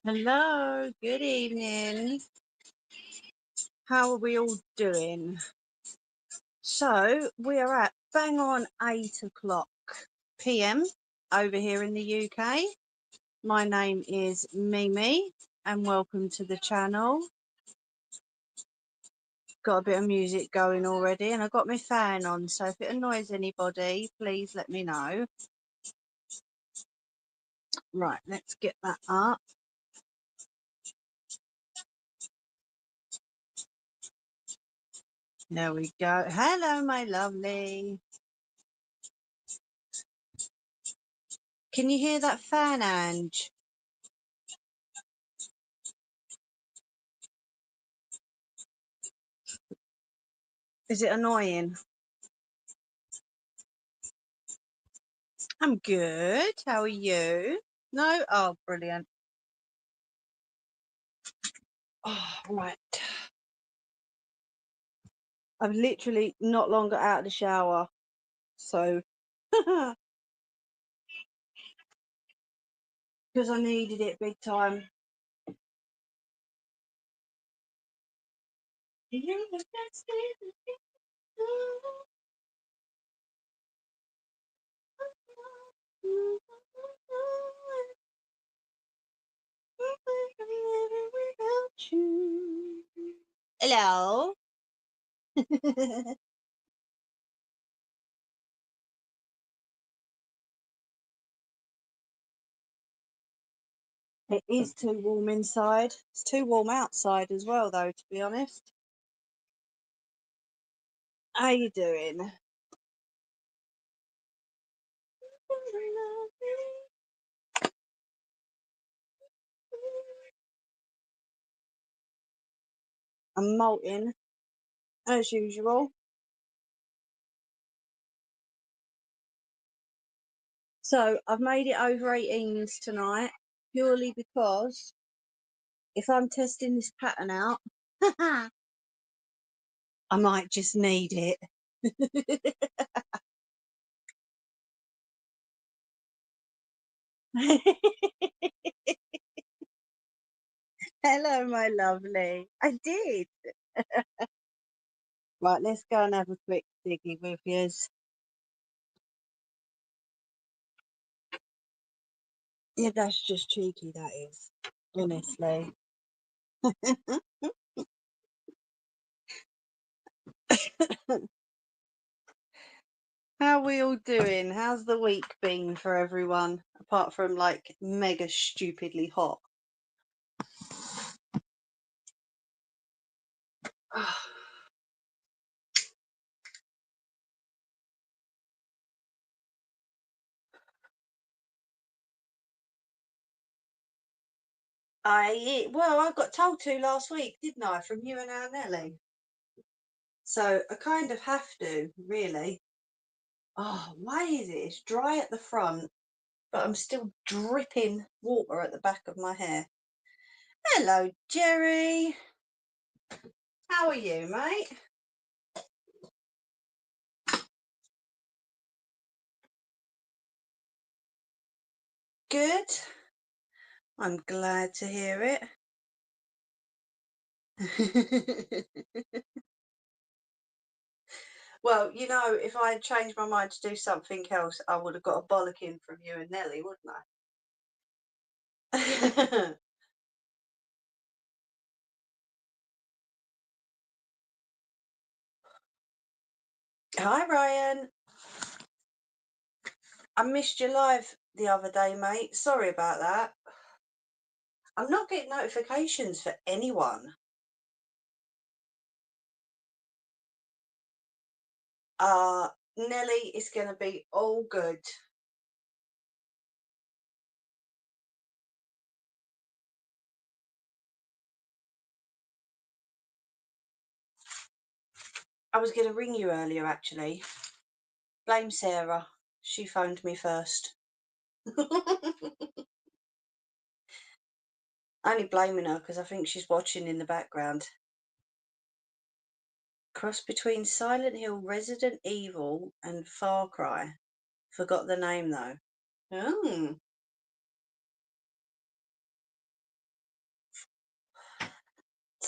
Hello, good evening. How are we all doing? So we are at bang on 8 o'clock PM over here in the UK. My name is Mimi and welcome to the channel. Got a bit of music going already and I've got my fan on, so if it annoys anybody, please let me know. Right, let's get that up. There we go. Hello, my lovely. Can you hear that fan, Ange? Is it annoying? I'm good. How are you? No? Oh, brilliant. Oh, right. I've literally not long got out of the shower. So, because I needed it big time. Hello. It is too warm inside. It's too warm outside as well, though, to be honest. How you doing? I'm molting, as usual. So I've made it over 18's tonight, purely because if I'm testing this pattern out, I might just need it. Hello, my lovely. I did. Right, let's go and have a quick diggy with yous. Yeah, that's just cheeky, that is. Honestly. How are we all doing? How's the week been for everyone? Apart from like mega stupidly hot. I got told to last week, didn't I, from you and our Nelly? So I kind of have to, really. Oh, why is it? It's dry at the front, but I'm still dripping water at the back of my hair. Hello, Jerry. How are you, mate? Good. I'm glad to hear it. Well, you know, if I had changed my mind to do something else, I would have got a bollocking from you and Nelly, wouldn't I? Hi, Ryan. I missed your live the other day, mate. Sorry about that. I'm not getting notifications for anyone. Nelly is going to be all good. I was going to ring you earlier, actually. Blame Sarah. She phoned me first. Only blaming her because I think she's watching in the background. Cross between Silent Hill, Resident Evil, and Far Cry. Forgot the name though. Oh.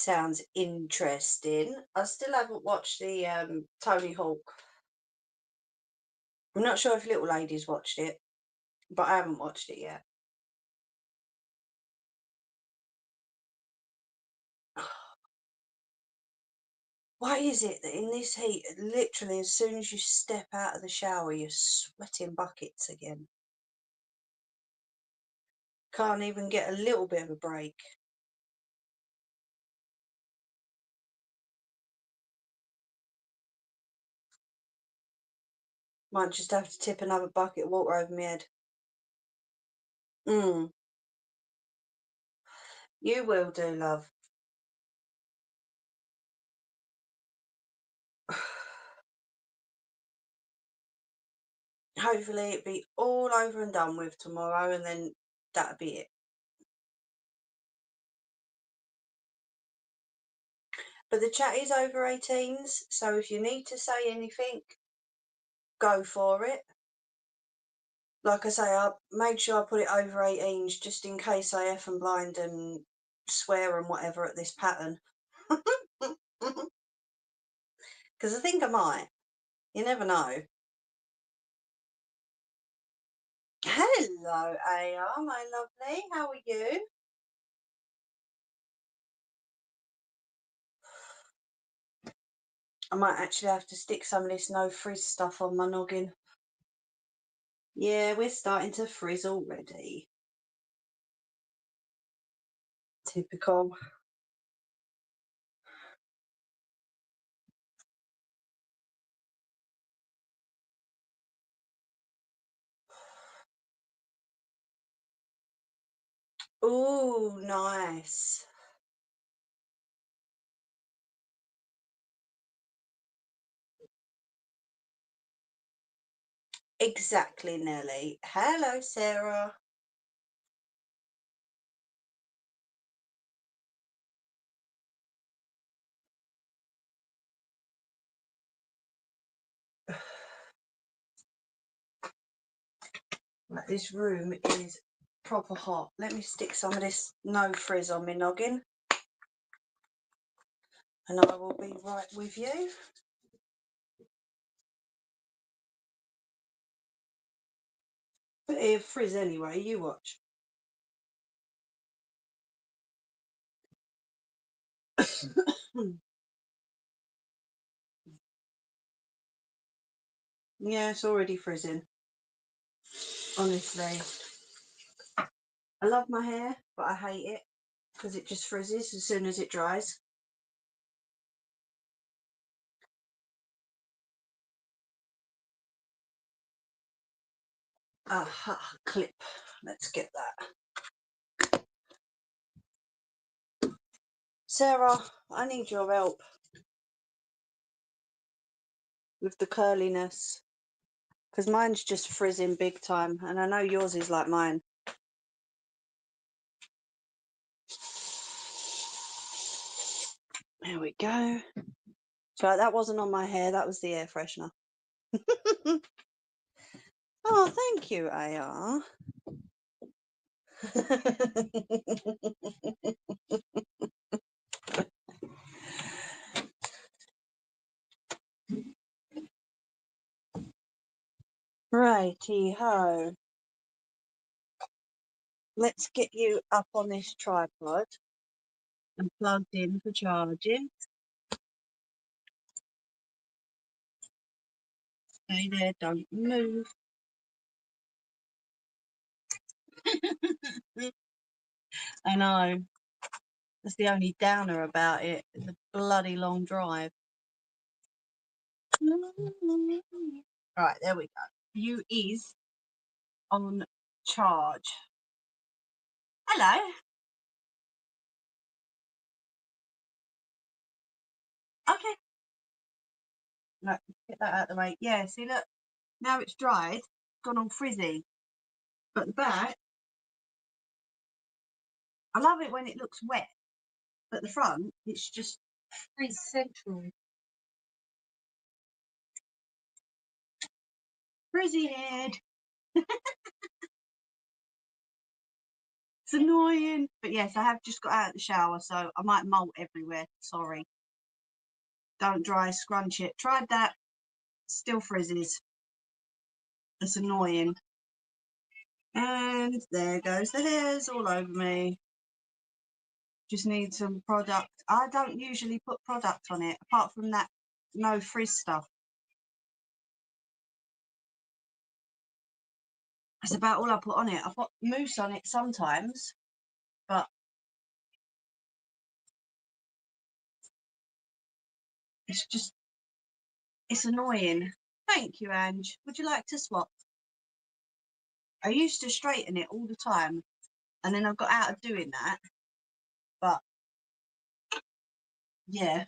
Sounds interesting. I still haven't watched the Tony Hawk. I'm not sure if little lady's watched it, but I haven't watched it yet. Why is it that in this heat, literally as soon as you step out of the shower, you're sweating buckets again? Can't even get a little bit of a break. Might just have to tip another bucket of water over my head. You will do, love. Hopefully it'll be all over and done with tomorrow, and then that'll be it. But the chat is over 18s, so if you need to say anything, go for it. Like I say, I made sure I put it over 18s just in case I F and blind and swear and whatever at this pattern. Because I think I might. You never know. Hello, AR, my lovely. How are you? I might actually have to stick some of this no frizz stuff on my noggin. Yeah, we're starting to frizz already. Typical. Ooh, nice. Exactly, Nelly. Hello, Sarah. Right, this room is proper hot. Let me stick some of this no frizz on my noggin, and I will be right with you. But it'll frizz anyway, you watch. Yeah, it's already frizzing. Honestly. I love my hair, but I hate it because it just frizzes as soon as it dries. Aha, clip. Let's get that. Sarah, I need your help with the curliness because mine's just frizzing big time, and I know yours is like mine. There we go. So that wasn't on my hair, that was the air freshener. Oh, thank you, AR. Righty ho. Let's get you up on this tripod and plugged in for charging. Stay there, don't move. I know. That's the only downer about it. It's a bloody long drive. Right, there we go. You is on charge. Hello. Okay. Right, get that out of the way. Yeah, see, look. Now it's dried, gone all frizzy. But the back, I love it when it looks wet. But the front, it's just frizz central. Frizzy head. It's annoying. But yes, I have just got out of the shower, so I might molt everywhere. Sorry. Don't dry, scrunch it. Tried that. Still frizzes. It's annoying. And there goes the hairs all over me. Just need some product. I don't usually put product on it, apart from that no frizz stuff. That's about all I put on it. I put mousse on it sometimes, but it's annoying. Thank you, Ange. Would you like to swap? I used to straighten it all the time, and then I got out of doing that. But yeah,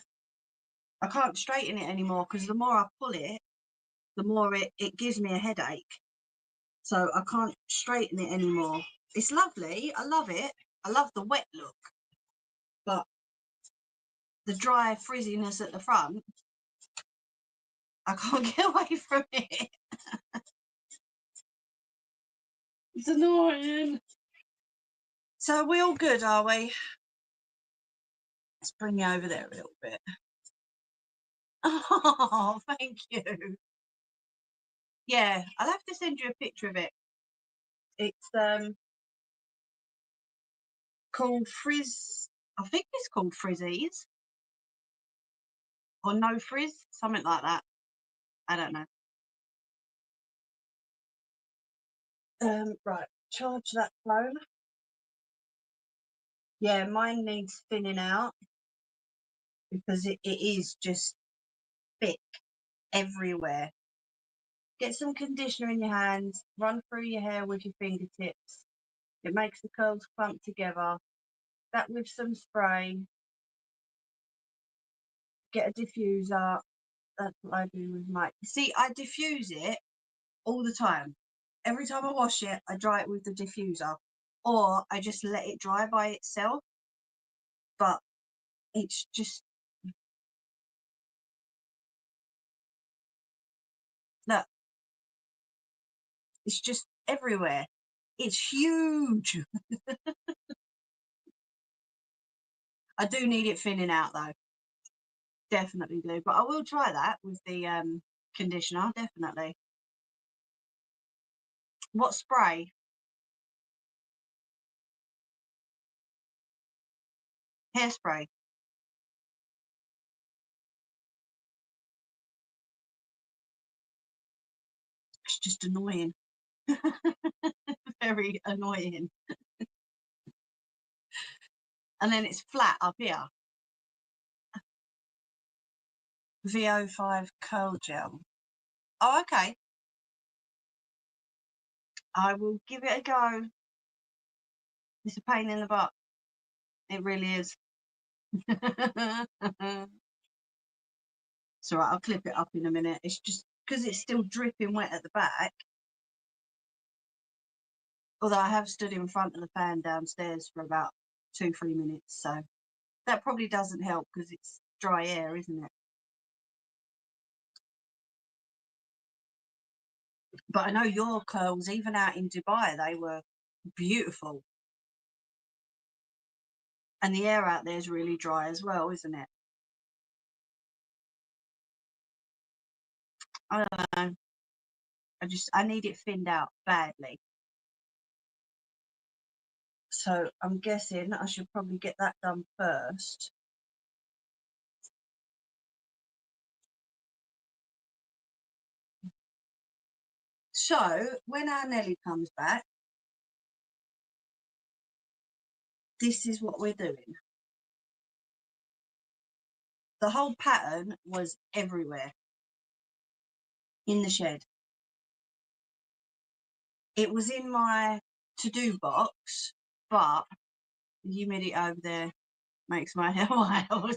I can't straighten it anymore because the more I pull it, the more it gives me a headache. So I can't straighten it anymore. It's lovely. I love it. I love the wet look. But the dry frizziness at the front, I can't get away from it. It's annoying. So we're all good, are we? Let's bring you over there a little bit. Oh, thank you. Yeah, I'll have to send you a picture of it. It's called Frizz. I think it's called Frizzies or No Frizz, something like that. I don't know. Right, charge that phone. Yeah, mine needs thinning out because it is just thick everywhere. Get some conditioner in your hands, run through your hair with your fingertips. It makes the curls clump together. That with some spray. Get a diffuser. That's what I do with my. See, I diffuse it all the time. Every time I wash it, I dry it with the diffuser, or I just let it dry by itself. But it's just look, it's just everywhere. It's huge. I do need it thinning out though. Definitely do. But I will try that with the conditioner, definitely. What spray? Hairspray. It's just annoying. Very annoying. And then it's flat up here. VO5 curl gel. Oh, okay. I will give it a go. It's a pain in the butt. It really is. It's all right. I'll clip it up in a minute. It's just because it's still dripping wet at the back. Although I have stood in front of the fan downstairs for about 2-3 minutes. So that probably doesn't help because it's dry air, isn't it? But I know your curls, even out in Dubai, they were beautiful. And the air out there is really dry as well, isn't it? I don't know. I need it thinned out badly. So I'm guessing I should probably get that done first. So when our Nelly comes back, this is what we're doing. The whole pattern was everywhere in the shed. It was in my to-do box, but the humidity over there makes my hair wild.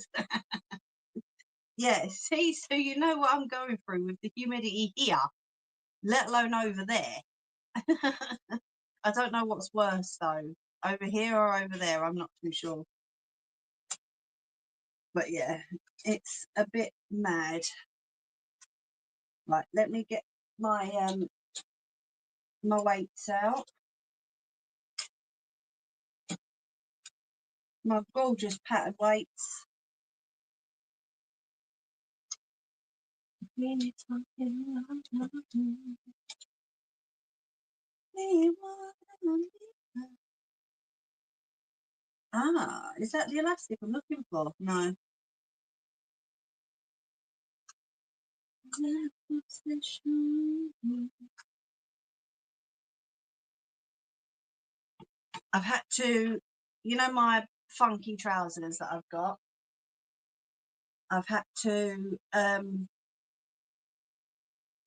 Yeah, see, so you know what I'm going through with the humidity here, let alone over there. I don't know what's worse though, over here or over there, I'm not too sure. But yeah, it's a bit mad. Right, let me get my my weights out. My gorgeous pattern weights. Ah, is that the elastic I'm looking for? No. I've had to, you know, my funky trousers that I've got. I've had to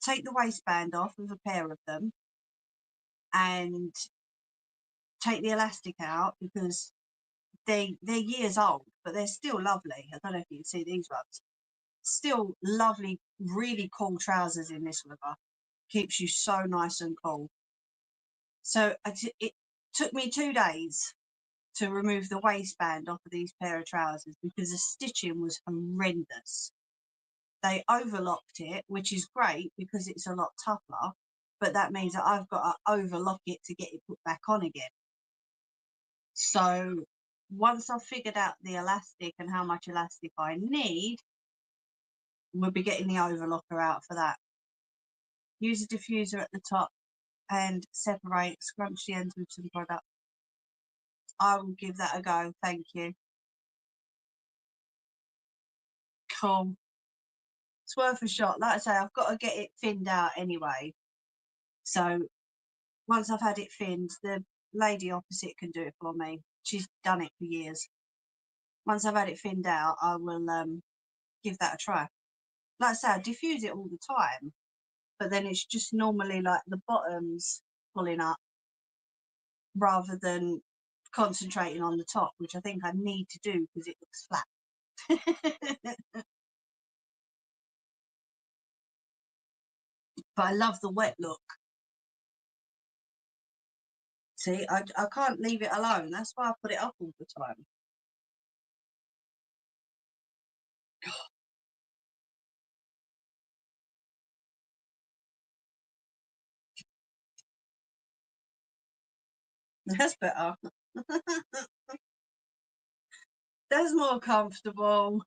take the waistband off of a pair of them and take the elastic out because they're years old, but they're still lovely. I don't know if you can see these ones. Still lovely, really cool trousers in this weather. Keeps you so nice and cool. So it took me 2 days to remove the waistband off of these pair of trousers because the stitching was horrendous. They overlocked it, which is great because it's a lot tougher, but that means that I've got to overlock it to get it put back on again. So once I've figured out the elastic and how much elastic I need, we'll be getting the overlocker out for that. Use a diffuser at the top and separate, scrunch the ends with some product. I will give that a go, thank you. Cool. It's worth a shot. Like I say, I've got to get it thinned out anyway. So once I've had it thinned, the lady opposite can do it for me. She's done it for years. Once I've had it thinned out, I will give that a try. Like I say, I diffuse it all the time, but then it's just normally like the bottoms pulling up rather than concentrating on the top, which I think I need to do because it looks flat. But I love the wet look. See, I can't leave it alone. That's why I put it up all the time. That's better. That's more comfortable.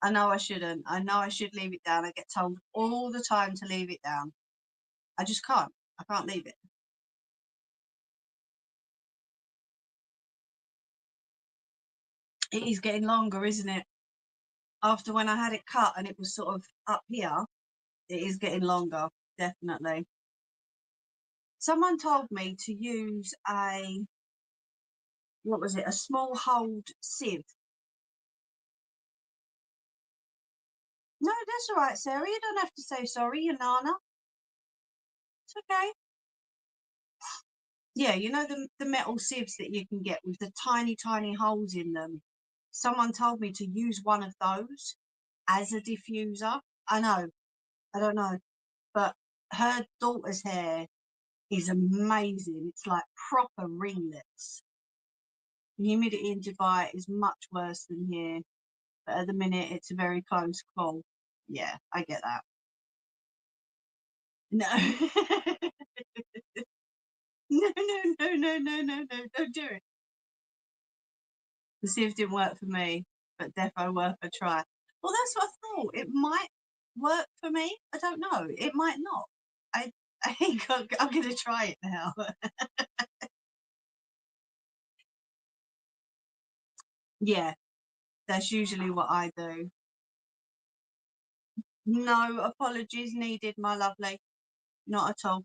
I know I shouldn't. I know I should leave it down. I get told all the time to leave it down. I just can't. I can't leave it. It is getting longer, isn't it? After when I had it cut and it was sort of up here, it is getting longer, definitely. Someone told me to use a, what was it, a small hold sieve. No, that's all right, Sarah. You don't have to say sorry, you nana. It's okay. Yeah, you know the metal sieves that you can get with the tiny, tiny holes in them. Someone told me to use one of those as a diffuser. I know, I don't know, but her daughter's hair is amazing. It's like proper ringlets. The humidity in Dubai is much worse than here, but at the minute it's a very close call. Yeah, I get that. No. No, no, no, no, no, no, no, don't do it. The sieve didn't work for me, but defo worth a try. Well, that's what I thought. It might work for me. I don't know. It might not. I think I'm going to try it now. Yeah, that's usually what I do. No apologies needed, my lovely. Not at all.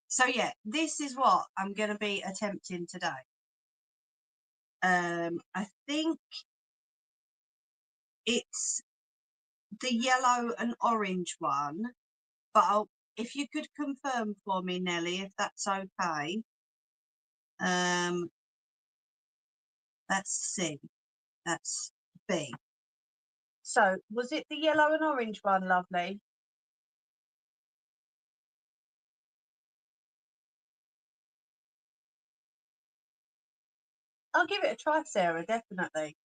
So yeah, this is what I'm going to be attempting today. I think it's the yellow and orange one, but if you could confirm for me, Nelly, if that's okay. That's C. That's B. So was it the yellow and orange one, lovely? I'll give it a try, Sarah, definitely.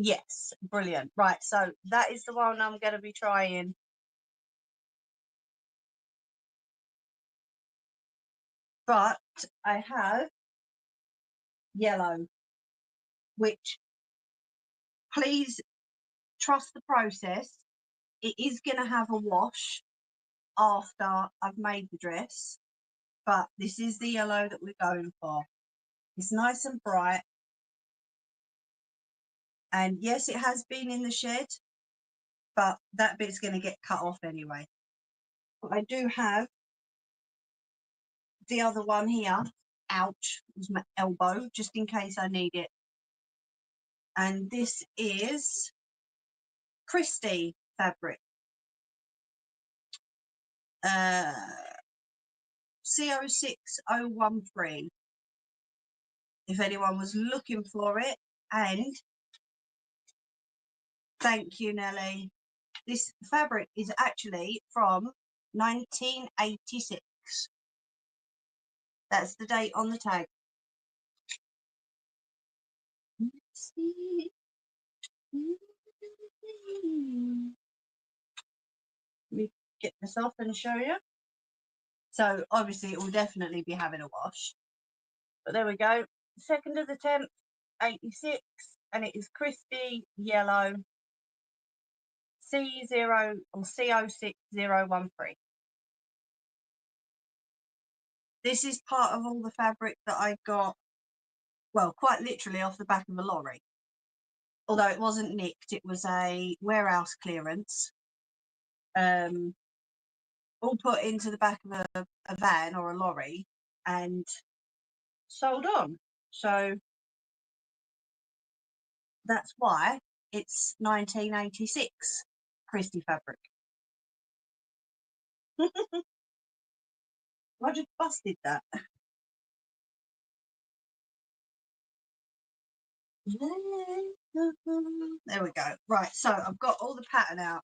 Yes, brilliant. Right, so that is the one I'm going to be trying. But I have yellow, which, please trust the process. It is going to have a wash after I've made the dress, but this is the yellow that we're going for. It's nice and bright. And yes, it has been in the shed, but that bit's going to get cut off anyway. But I do have the other one here. Ouch, it was my elbow, just in case I need it. And this is Christie fabric. CO6013, if anyone was looking for it. And thank you, Nelly. This fabric is actually from 1986. That's the date on the tag. Let me get this off and show you. So obviously it will definitely be having a wash. But there we go. 2nd of the 10th, 86, and it is Christie yellow C0 or CO6013. This is part of all the fabric that I got, well, quite literally off the back of a lorry. Although it wasn't nicked, it was a warehouse clearance. All put into the back of a van or a lorry and sold on. So that's why it's 1986 Christie fabric. I just busted that. There we go. Right, so I've got all the pattern out.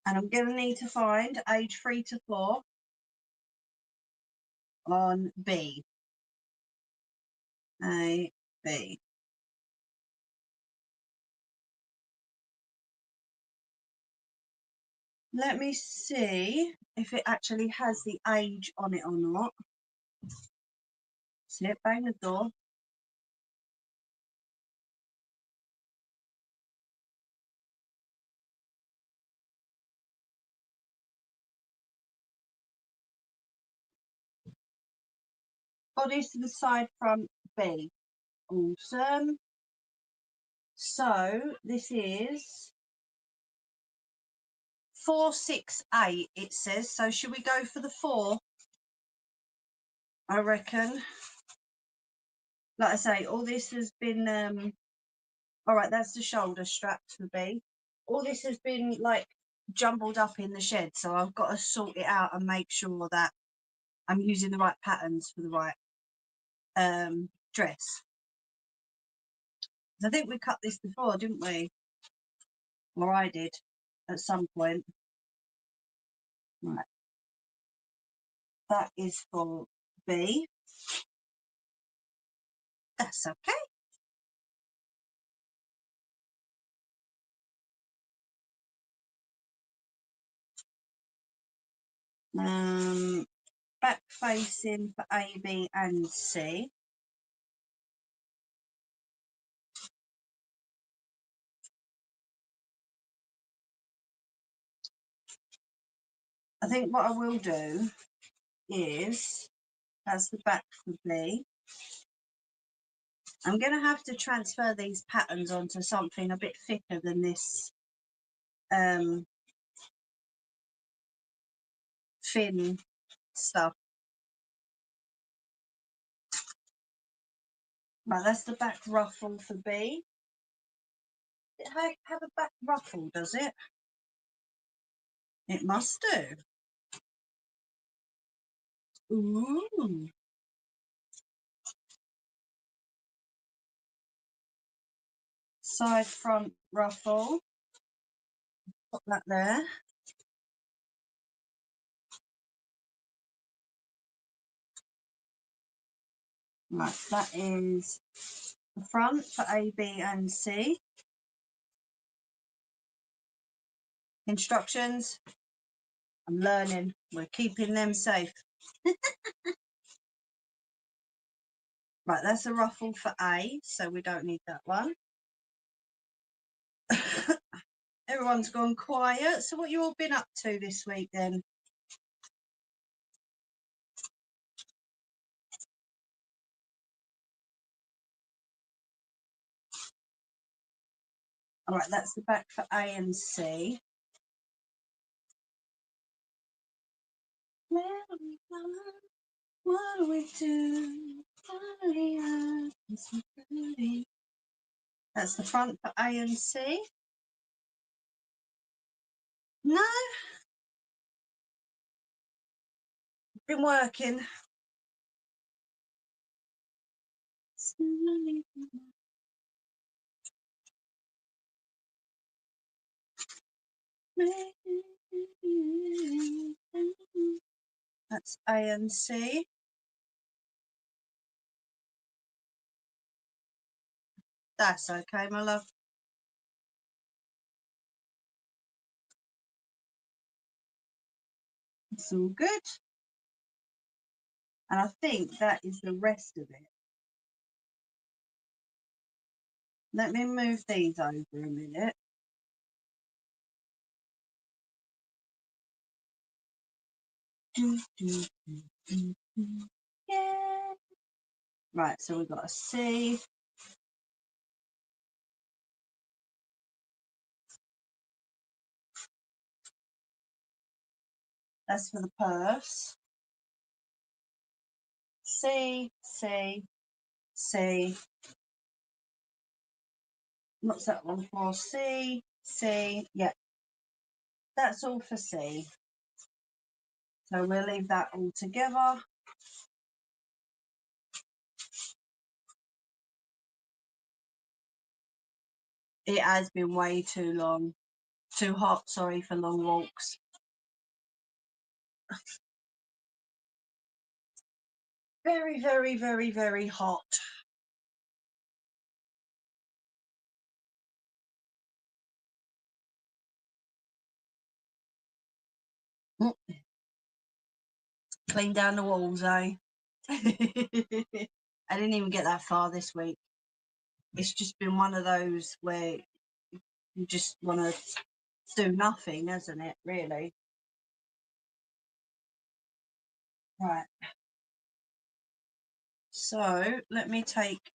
And I'm going to need to find age 3 to 4 on B. A, B. Let me see if it actually has the age on it or not. See it, bang the door. Bodies to the side, front, B. Awesome. So this is 468, it says. So should we go for the 4? I reckon. Like I say, all this has been all right, that's the shoulder straps for B. All this has been like jumbled up in the shed, so I've got to sort it out and make sure that I'm using the right patterns for the right dress. I think we cut this before, didn't we? Or I did at some point. Right. That is for B. That's okay. Back facing for A, B and C. I think what I will do is, that's the back for B. I'm going to have to transfer these patterns onto something a bit thicker than this thin stuff. Right, that's the back ruffle for B. It have a back ruffle, does it? It must do. Ooh. Side front ruffle. Put that there. Right, that is the front for A, B and C. Instructions, I'm learning, we're keeping them safe. Right, that's a ruffle for A, so we don't need that one. Everyone's gone quiet, so what you all been up to this week then? All right, that's the back for A and C. Where do we go? What do we do? That's the front for A and C. No, been working. That's A and C. That's okay, my love. It's all good. And I think that is the rest of it. Let me move these over a minute. Yeah. Right, so we've got a C. That's for the purse. C, C, C. What's that one for? C, C. Yeah, that's all for C. So we'll leave that all together. It has been way too long. Too hot, sorry, for long walks. Very, very, very, very hot. Clean down the walls, eh? I didn't even get that far this week. It's just been one of those where you just want to do nothing, hasn't it, really? Right. So let me take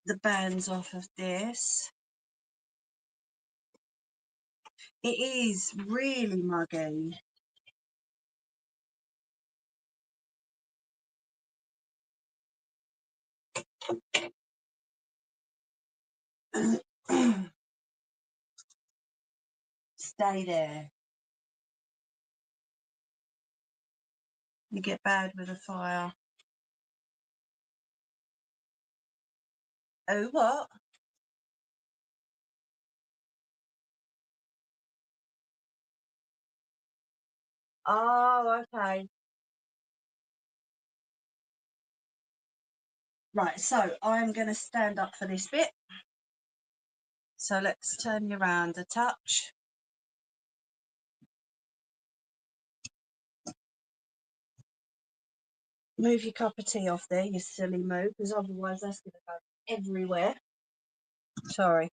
the bands off of this. It is really muggy. Stay there. You get bad with a fire. Oh, what? Oh, okay. Right, so I'm going to stand up for this bit. So let's turn you around a touch. Move your cup of tea off there, you silly moo, because otherwise that's going to go everywhere. Sorry.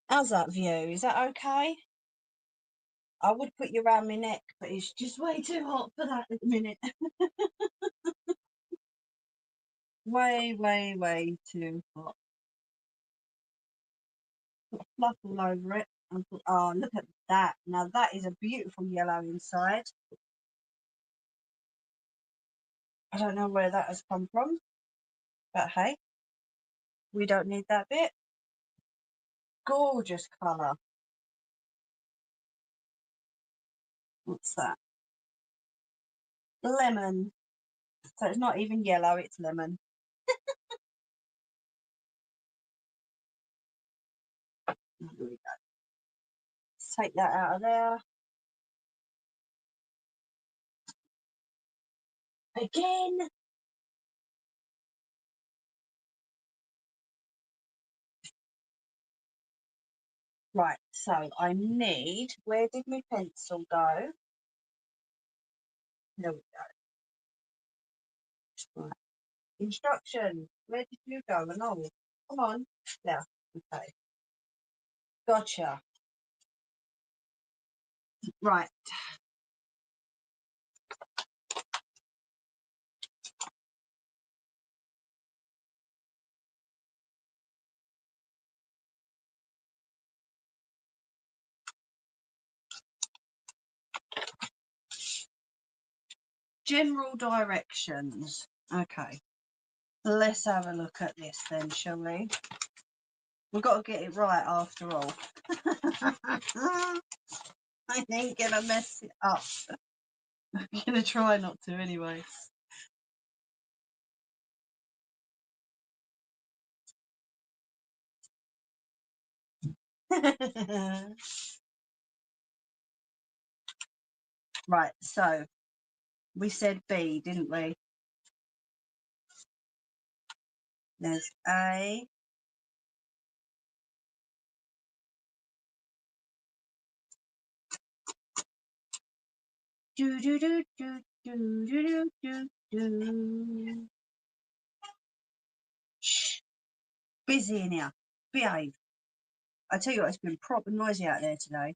How's that view? Is that okay? I would put you around my neck, but it's just way too hot for that at the minute. Way, way, way too hot. Got fluff all over it. Oh, look at that. Now that is a beautiful yellow inside. I don't know where that has come from, but hey, we don't need that bit. Gorgeous colour. What's that? Lemon. So it's not even yellow, it's lemon. Here we go. Let's take that out of there. Again. Right, so I need, where did my pencil go? There we go. Right. Instructions. Where did you go? And all. Come on. There. Okay. Gotcha. Right. General directions. Okay. Let's have a look at this then, shall we? We've got to get it right after all. I ain't gonna mess it up. I'm gonna try not to anyway. Right, so we said B, didn't we? There's A. Do do do do do do do do. Shh, busy in here. Behave. I tell you what, it's been proper noisy out there today.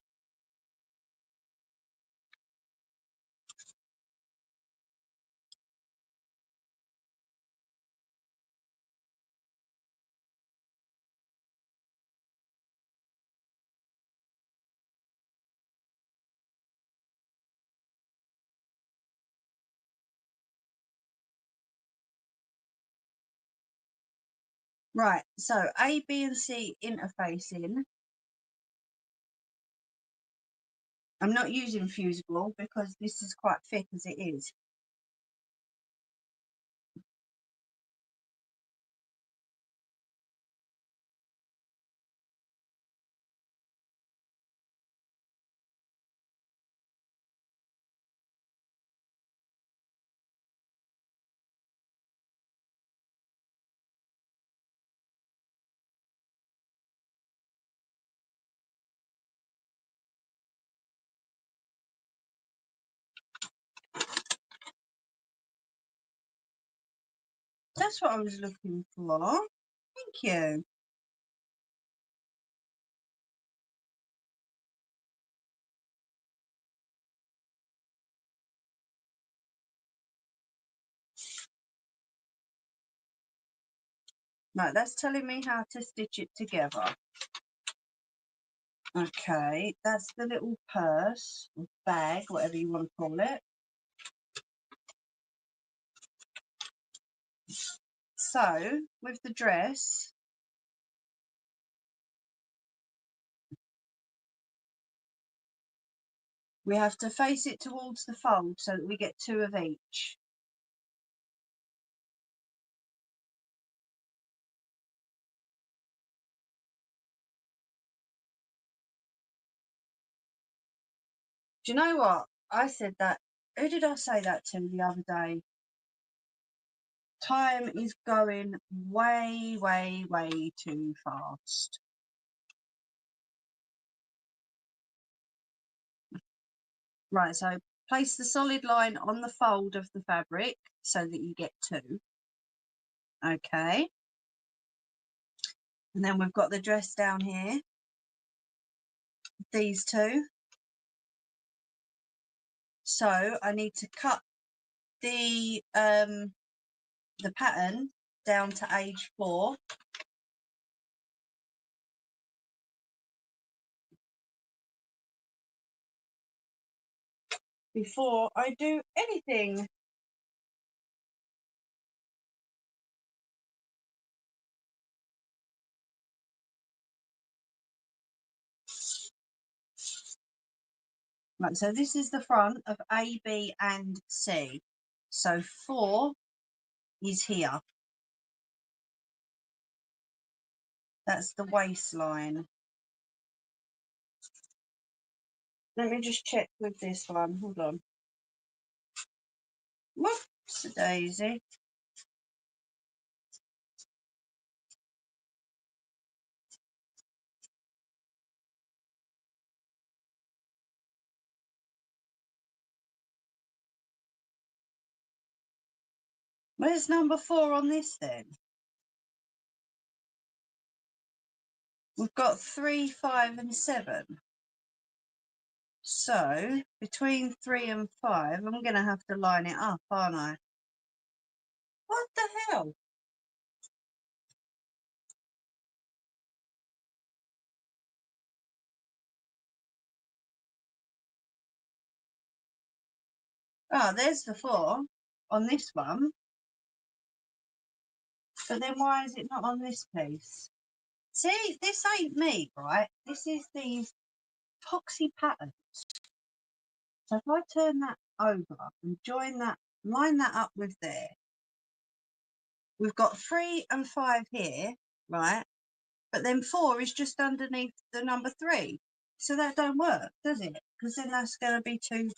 Right, so A, B, and C interfacing. I'm not using fusible because this is quite thick as it is. That's what I was looking for. Thank you. Right, that's telling me how to stitch it together. Okay, that's the little purse, or bag, whatever you want to call it. So, with the dress, we have to face it towards the fold so that we get 2 of each. Do you know what? I said that. Who did I say that to the other day? Time is going way, way, way too fast. Right, so place the solid line on the fold of the fabric so that you get 2. Okay. And then we've got the dress down here. These 2. So I need to cut the pattern down to age 4. Before I do anything. Right, so this is the front of A, B and C. So 4 is here. That's the waistline. Let me just check with this one. Hold on. What? Daisy. Where's number 4 on this then? We've got 3, 5 and 7. So between 3 and 5, I'm going to have to line it up, aren't I? What the hell? Oh, there's the 4 on this one. But then why is it not on this piece? See, this ain't me, right? This is these poxy patterns. So if I turn that over and join that, line that up with there, we've got 3 and 5 here, right? But then 4 is just underneath the number 3. So that don't work, does it? Because then that's going to be too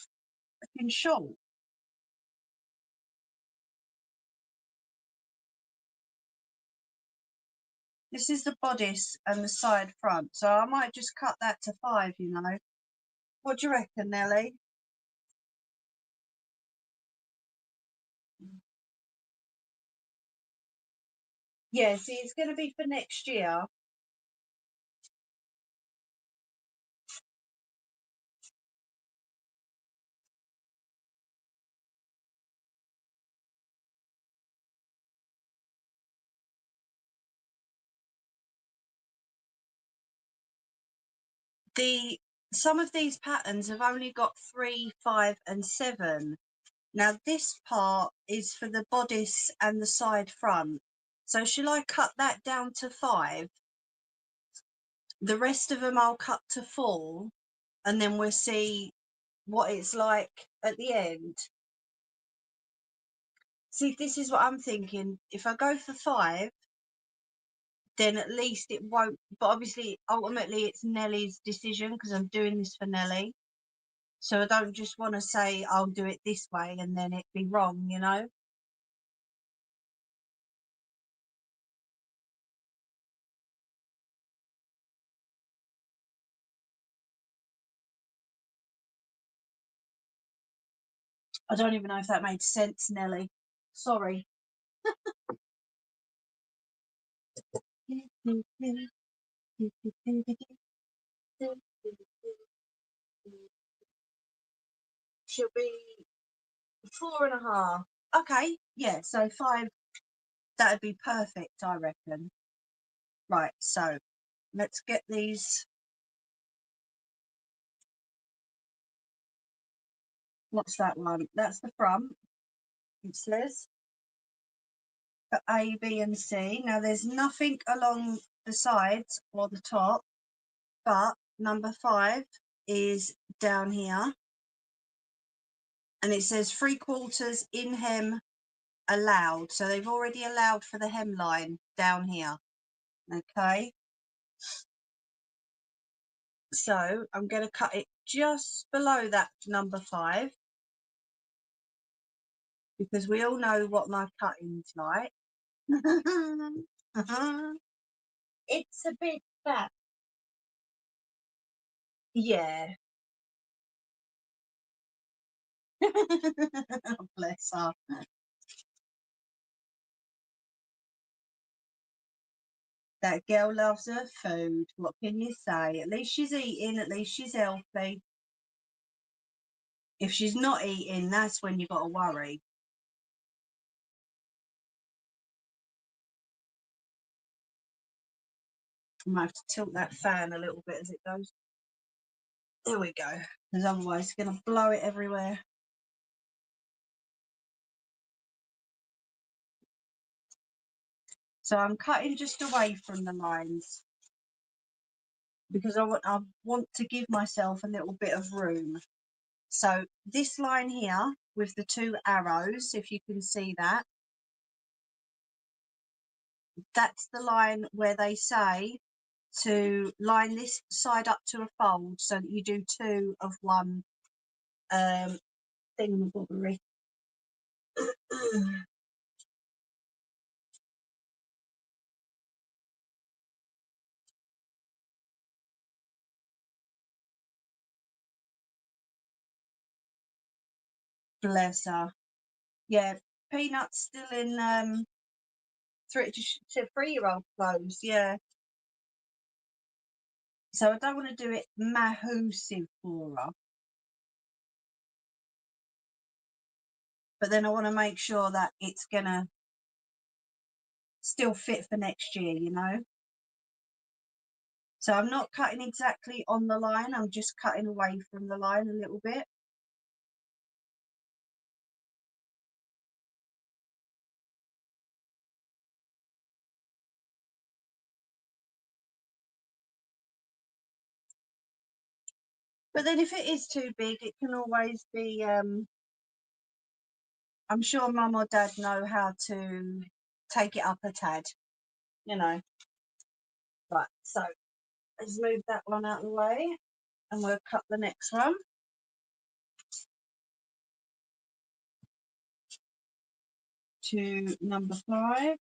fucking short. This is the bodice and the side front. So I might just cut that to 5, you know. What do you reckon, Nelly? Yeah, see, it's going to be for next year. Some of these patterns have only got 3, 5 and 7. Now this part is for the bodice and the side front. So shall I cut that down to 5? The rest of them I'll cut to 4, and then we'll see what it's like at the end. See, this is what I'm thinking. If I go for 5, then at least it won't, but obviously ultimately it's Nellie's decision because I'm doing this for Nellie. So I don't just want to say I'll do it this way and then it be wrong, you know. I don't even know if that made sense, Nellie. Sorry. She'll be 4.5. Okay, yeah, so 5, that'd be perfect, I reckon. Right, so let's get these. What's that one? That's the front, it says. For A, B and C. Now there's nothing along the sides or the top, but number 5 is down here. And it says 3/4 in hem allowed. So they've already allowed for the hemline down here. Okay. So I'm going to cut it just below that number 5. Because we all know what my cutting's like. It's a bit fat. Yeah. Bless her. That girl loves her food. What can you say? At least she's eating. At least she's healthy. If she's not eating, that's when you've got to worry. I might have to tilt that fan a little bit as it goes. There we go. Because otherwise it's going to blow it everywhere. So I'm cutting just away from the lines because I want to give myself a little bit of room. So this line here with the 2 arrows, if you can see that, that's the line where they say to line this side up to a fold so that you do 2 of one thingamabobbery. Bless her. Yeah, Peanut's still in 3-year-old clothes, yeah. So I don't want to do it massive for her. But then I want to make sure that it's going to still fit for next year, you know. So I'm not cutting exactly on the line, I'm just cutting away from the line a little bit. But then if it is too big, it can always be, I'm sure mum or dad know how to take it up a tad, you know. Right, so let's move that one out of the way and we'll cut the next one. To number 5.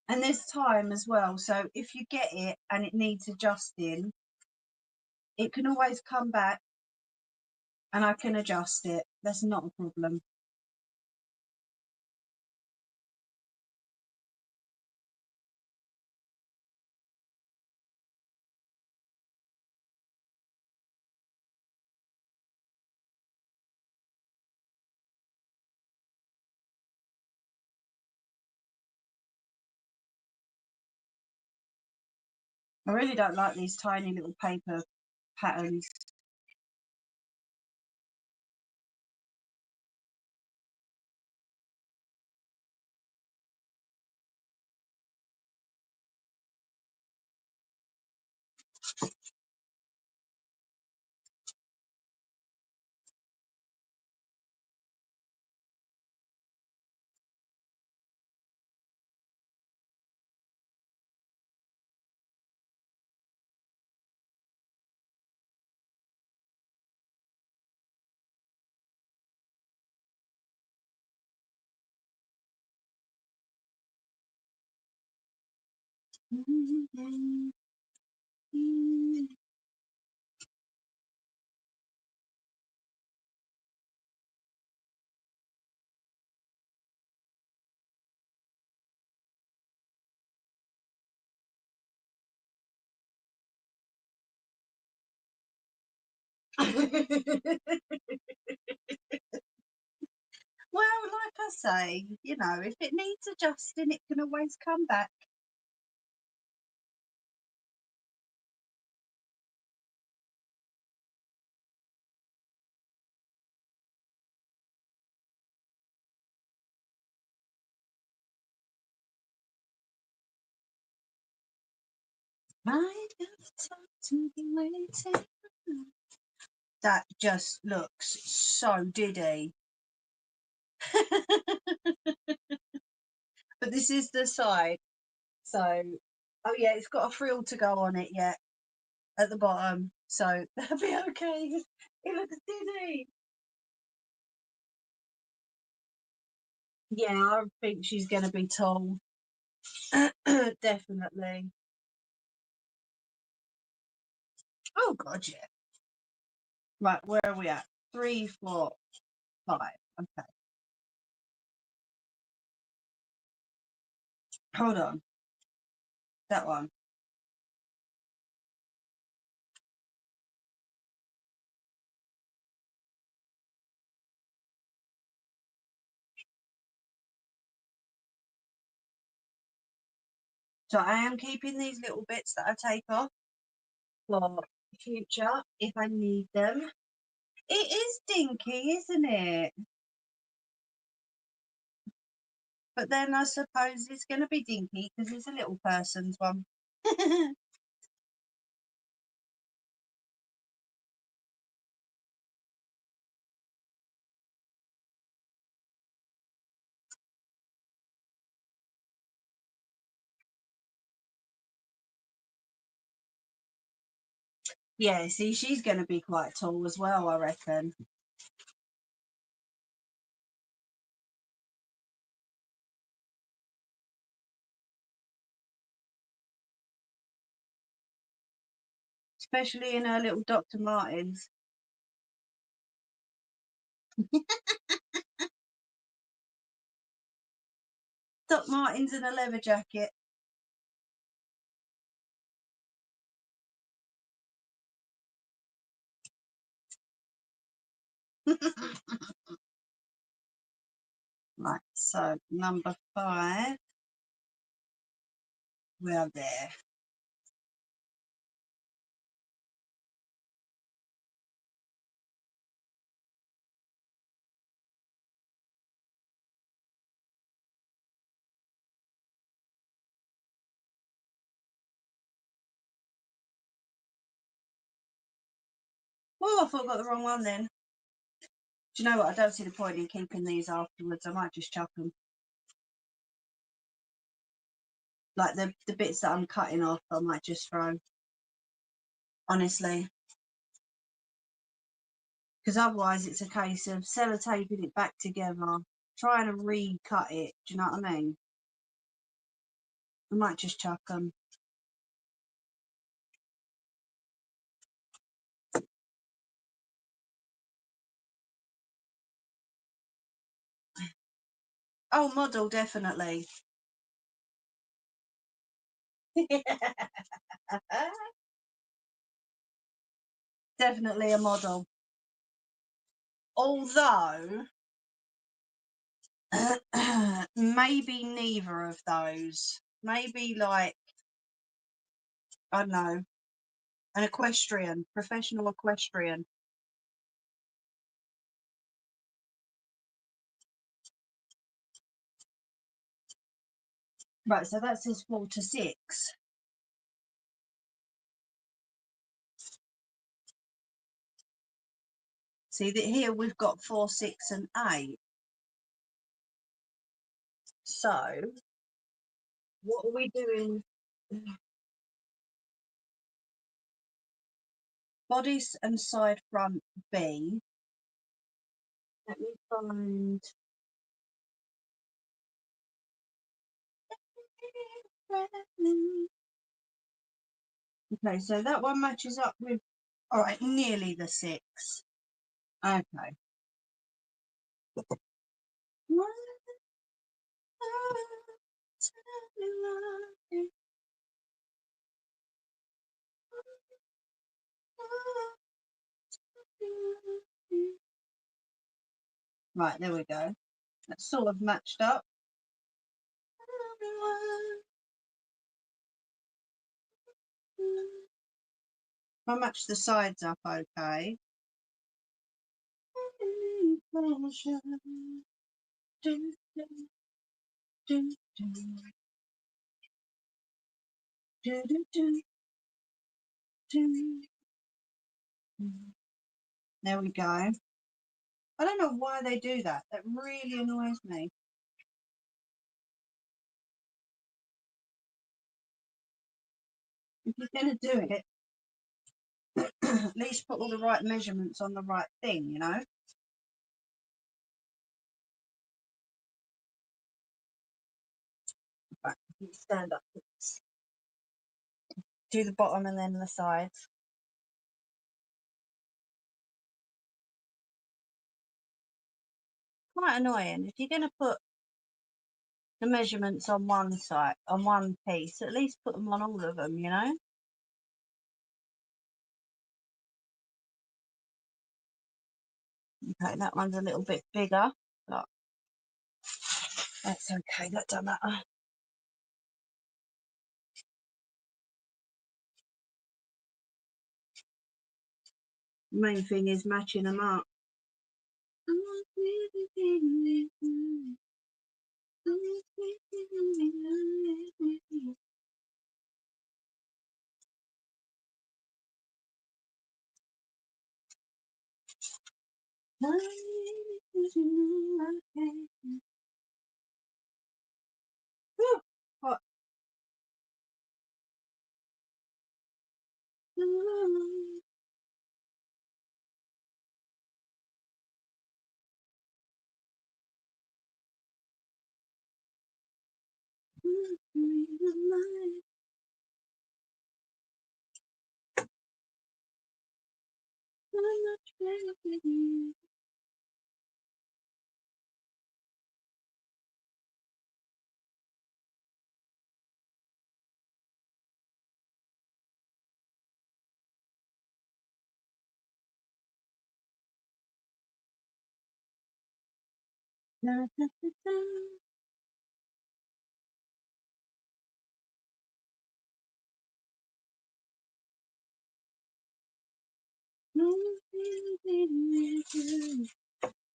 And there's time as well, so if you get it and it needs adjusting, it can always come back and I can adjust it. That's not a problem. I really don't like these tiny little paper patterns. Well, like I say, you know, if it needs adjusting, it can always come back. Might have time to be waiting. That just looks so diddy. But this is the side. So, oh yeah, it's got a frill to go on it yet at the bottom. So that'll be okay. It looks diddy. Yeah, I think she's going to be tall. Definitely. Oh, God, yeah. Right, where are we at? 3, 4, 5. Okay. Hold on. That one. So I am keeping these little bits that I take off for future if I need them. It is dinky, isn't it? But then I suppose it's going to be dinky because it's a little person's one. Yeah, see, she's going to be quite tall as well, I reckon. especially in her little Dr. Martens. Doc Martens and a leather jacket. Right, so number 5, we are there. Oh, I thought I got the wrong one then. Do you know what? I don't see the point in keeping these afterwards. I might just chuck them. Like the bits that I'm cutting off, I might just throw. Honestly. Because otherwise it's a case of sellotaping it back together, trying to recut it. Do you know what I mean? I might just chuck them. Oh, model, definitely. Definitely a model. Although, maybe neither of those. Maybe like, I don't know, an equestrian, professional equestrian. Right, so that says 4 to 6. See that here we've got 4, 6 and 8. So what are we doing? Bodice and side front B. Let me find. Okay, so that one matches up with, all right, nearly the 6. Okay. Right, there we go. That's sort of matched up. I match the sides up okay. There we go. I don't know why they do that. That really annoys me. If you're going to do it, at least put all the right measurements on the right thing, you know? Right, stand up. Do the bottom and then the sides. Quite annoying. If you're going to put the measurements on one side, on one piece, at least put them on all of them, you know? Okay, that one's a little bit bigger, but that's okay, that don't matter. The main thing is matching them up. Woo, hot.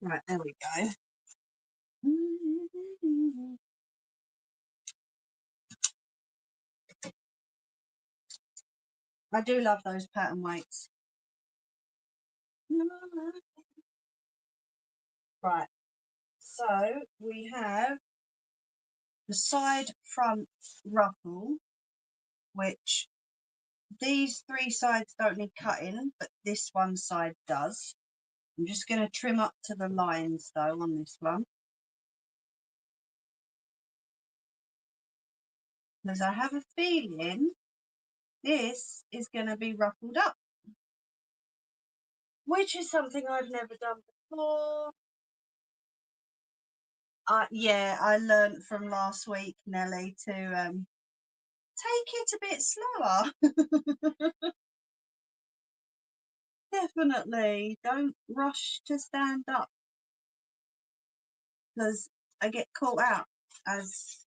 Right, there we go. I do love those pattern weights. Right, so we have the side front ruffle, which these three sides don't need cutting, but this one side does. I'm just going to trim up to the lines though on this one, because I have a feeling this is going to be ruffled up, which is something I've never done before. Yeah, I learned from last week, Nelly, to take it a bit slower. Definitely don't rush to stand up, because I get caught out, as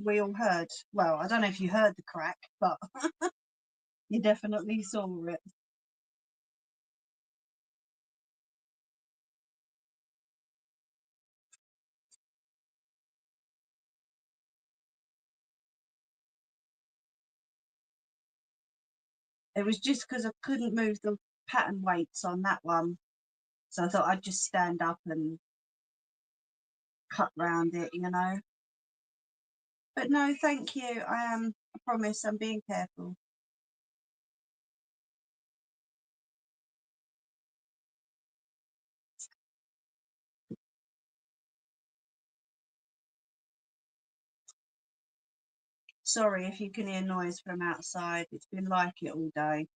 we all heard. Well, I don't know if you heard the crack, but you definitely saw it. It was just because I couldn't move the pattern weights on that one, so I thought I'd just stand up and cut round it, you know. But no, thank you. I promise I'm being careful. Sorry if you can hear noise from outside. It's been like it all day.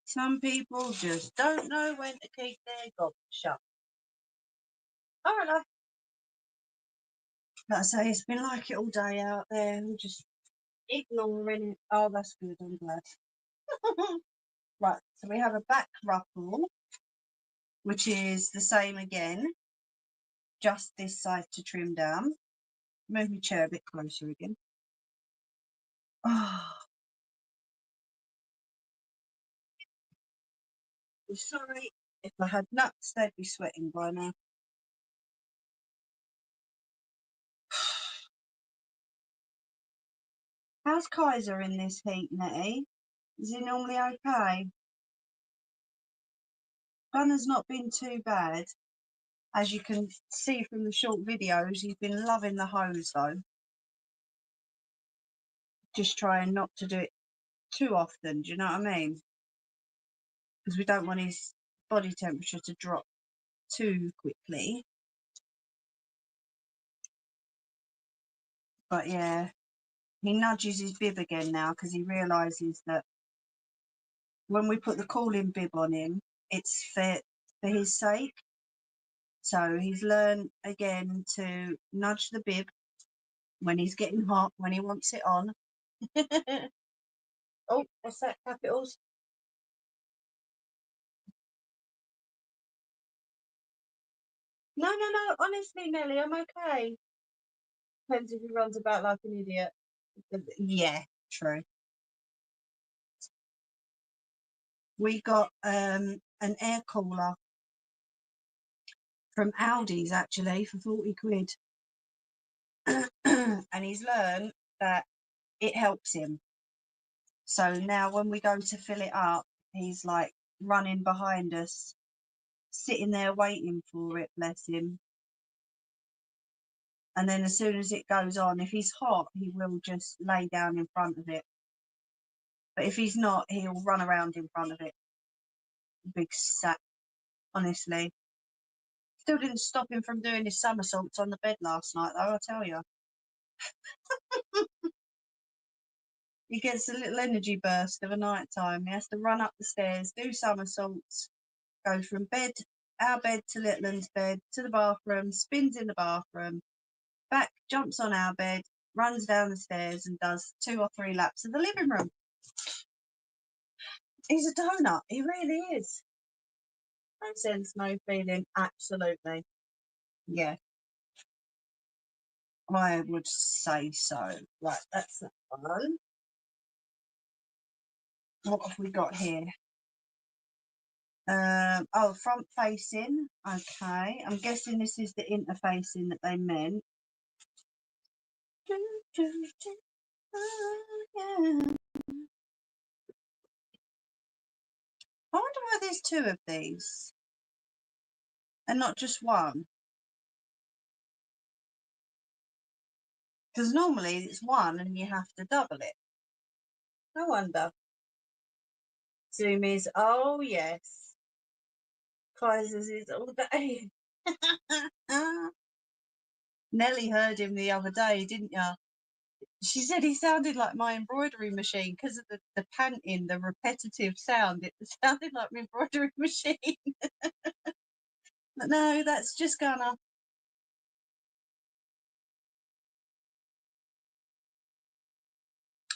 Some people just don't know when to keep their gob shut. Oh, hello. Like I say, it's been like it all day out there. We're just ignoring it. Oh, that's good. I'm glad. Right, so we have a back ruffle, which is the same again, just this side to trim down. Move my chair a bit closer again. Oh, sorry. If I had nuts, they'd be sweating by now. How's Kaiser in this heat, Nettie? Is he normally okay? Gunner's not been too bad. As you can see from the short videos, he's been loving the hose though. Just trying not to do it too often, do you know what I mean? Because we don't want his body temperature to drop too quickly. But yeah, he nudges his bib again now because he realises that when we put the cooling bib on him, it's for his sake. So he's learned again to nudge the bib when he's getting hot, when he wants it on. Oh, what's that, capitals? No, no, no, honestly, Nelly, I'm okay. Depends if he runs about like an idiot. Yeah, true. We got an air cooler from Aldi's actually for 40 quid. And he's learned that it helps him. So now when we go to fill it up, he's like running behind us, sitting there waiting for it, bless him. And then as soon as it goes on, if he's hot, he will just lay down in front of it. But if he's not, he'll run around in front of it. Big sack, honestly. Still didn't stop him from doing his somersaults on the bed last night, though, I tell you. He gets a little energy burst of a night time. He has to run up the stairs, do somersaults, go from our bed to Littland's bed, to the bathroom, spins in the bathroom, back, jumps on our bed, runs down the stairs and does 2 or 3 laps of the living room. He's a donut. He really is. No sense, no feeling. Absolutely. Yeah. I would say so. Right, that's that one. What have we got here? Oh, front facing. Okay. I'm guessing this is the interfacing that they meant. I wonder why there's 2 of these and not just one. Because normally it's one and you have to double it. No wonder. Zoom is, oh yes. Kaiser's is all day. Nellie heard him the other day, didn't you? She said he sounded like my embroidery machine because of the panting, the repetitive sound. It sounded like my embroidery machine. But no, that's just gonna.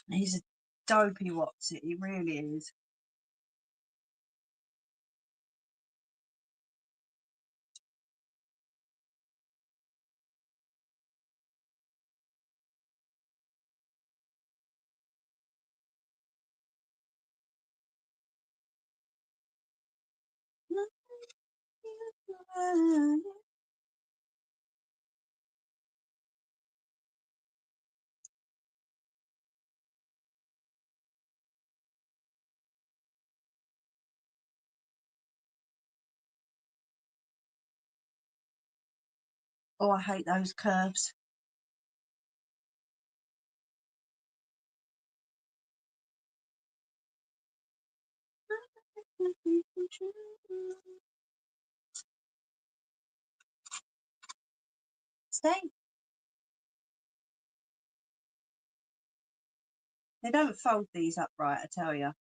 He's a dopey Watson, he really is. Oh, I hate those curves. Stay. They don't fold these upright, I tell you.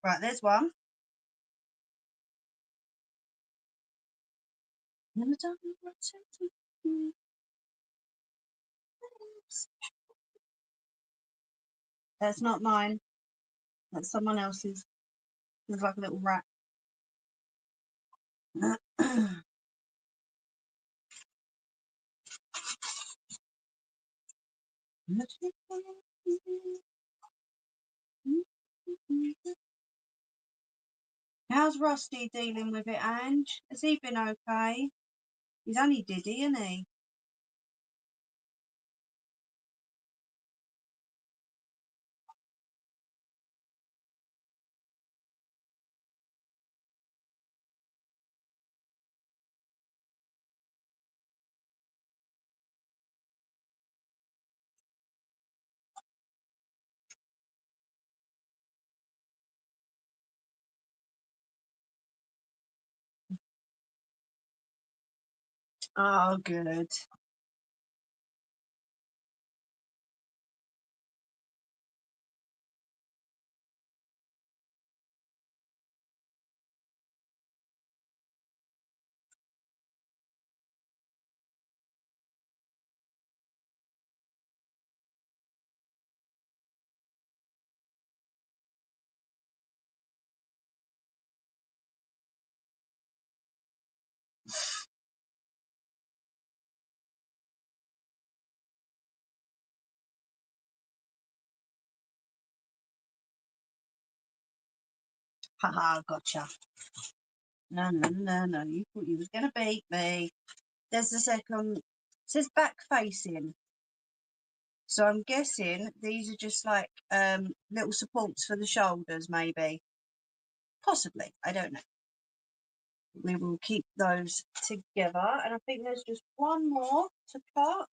Right, there's one. That's not mine. That's someone else's. Looks like a little rat. How's Rusty dealing with it, Ange? Has he been okay? He's only Diddy, isn't he? Oh, good. Haha, gotcha. No, no, no, no. You thought you was going to beat me. There's the second says back facing. So I'm guessing these are just like little supports for the shoulders, maybe. Possibly, I don't know. We will keep those together. And I think there's just one more to cut.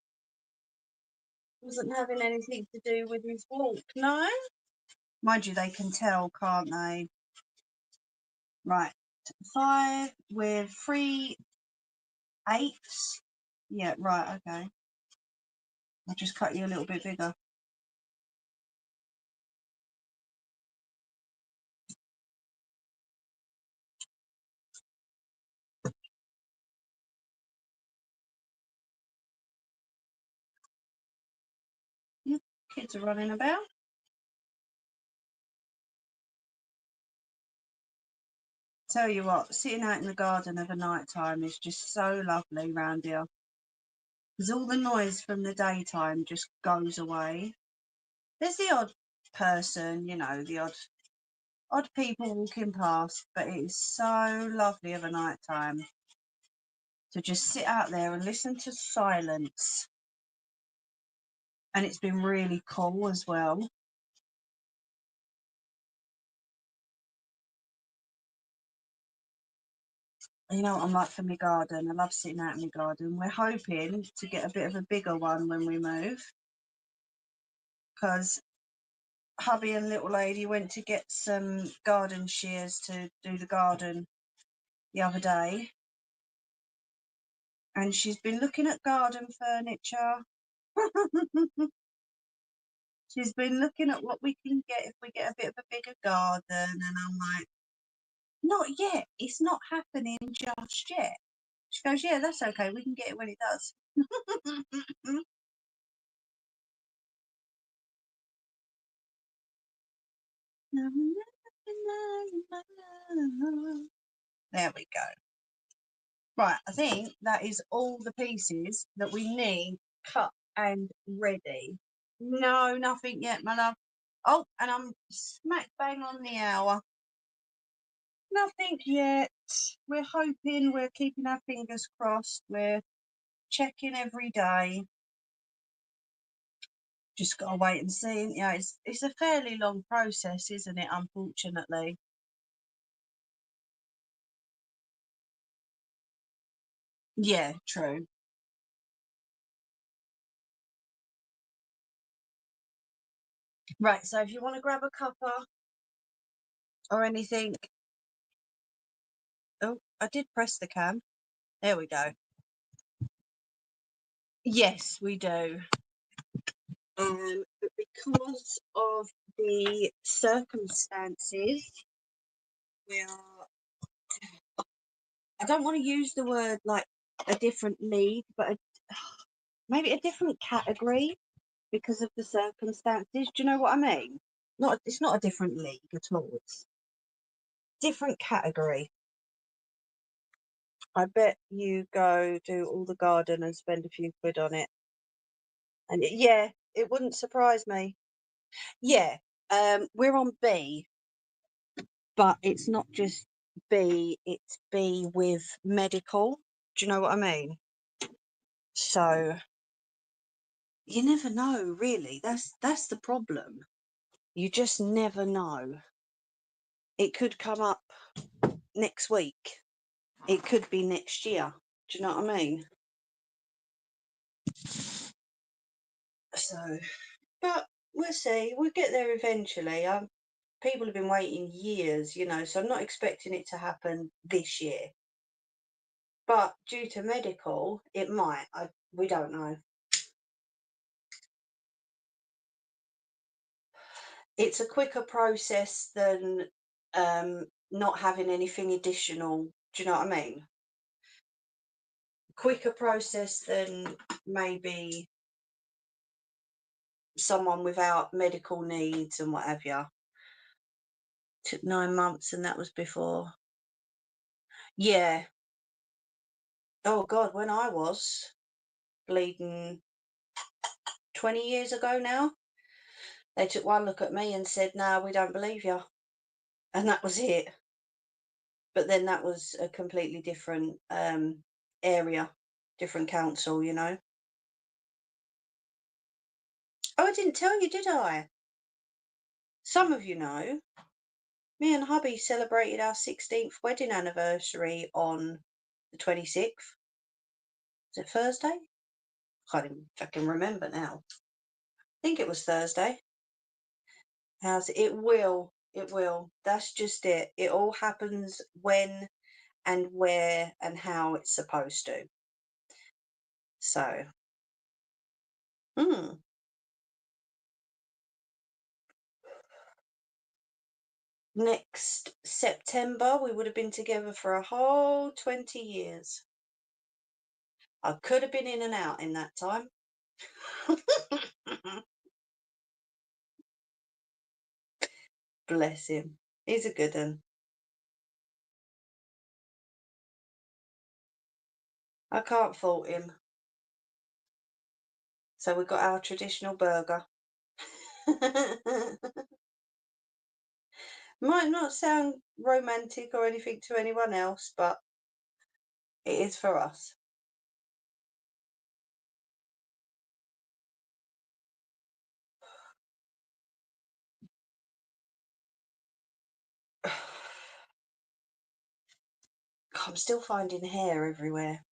Wasn't having anything to do with his walk, no? Mind you, they can tell, can't they? Right, 5 with 3/8. Yeah, right, okay. I'll just cut you a little bit bigger. Yep, kids are running about. Tell you what, sitting out in the garden of a night time is just so lovely round here. Because all the noise from the daytime just goes away. There's the odd person, you know, the odd people walking past, but it is so lovely of a night time to just sit out there and listen to silence. And it's been really cool as well. You know what I'm like for my garden. I love sitting out in my garden. We're hoping to get a bit of a bigger one when we move, because hubby and little lady went to get some garden shears to do the garden the other day, and she's been looking at garden furniture. She's been looking at what we can get if we get a bit of a bigger garden, and I'm like, not yet, it's not happening just yet. She goes, yeah, that's okay, we can get it when it does. There we go. Right, I think that is all the pieces that we need cut and ready. No, nothing yet, my love. Oh, and I'm smack bang on the hour. Nothing yet. We're hoping, we're keeping our fingers crossed, we're checking every day. Just gotta wait and see. Yeah, it's a fairly long process, isn't it, unfortunately? Yeah, true. Right, so if you want to grab a cuppa or anything. Oh, I did press the cam. There we go. Yes, we do. But because of the circumstances, we are, I don't want to use the word like a different league, but maybe a different category because of the circumstances. Do you know what I mean? Not, it's not a different league at all. It's different category. I bet you go do all the garden and spend a few quid on it. And yeah, it wouldn't surprise me. Yeah, we're on B, but it's not just B, it's B with medical. Do you know what I mean? So you never know, really. That's the problem. You just never know. It could come up next week. It could be next year. Do you know what I mean? So, but we'll see. We'll get there eventually. People have been waiting years, you know, so I'm not expecting it to happen this year. But due to medical, it might. We don't know. It's a quicker process than not having anything additional. Do you know what I mean? Quicker process than maybe someone without medical needs and what have you. Took 9 months, and that was before. Yeah. Oh God, when I was bleeding 20 years ago now, they took one look at me and said, "No, we don't believe you," and that was it. But then that was a completely different area, different council, you know. Oh, I didn't tell you, did I? Some of you know, me and hubby celebrated our 16th wedding anniversary on the 26th. Was it Thursday? Can't even fucking remember now. I think it was Thursday. How's it? It will. That's just it. It all happens when and where and how it's supposed to. So, hmm. Next September, we would have been together for a whole 20 years. I could have been in and out in that time. Bless him. He's a good one. I can't fault him. So we got our traditional burger. Might not sound romantic or anything to anyone else, but it is for us. I'm still finding hair everywhere.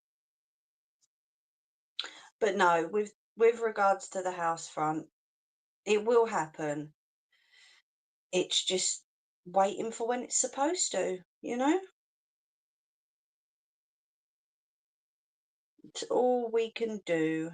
But no, with regards to the house front, it will happen. It's just waiting for when it's supposed to, you know? It's all we can do.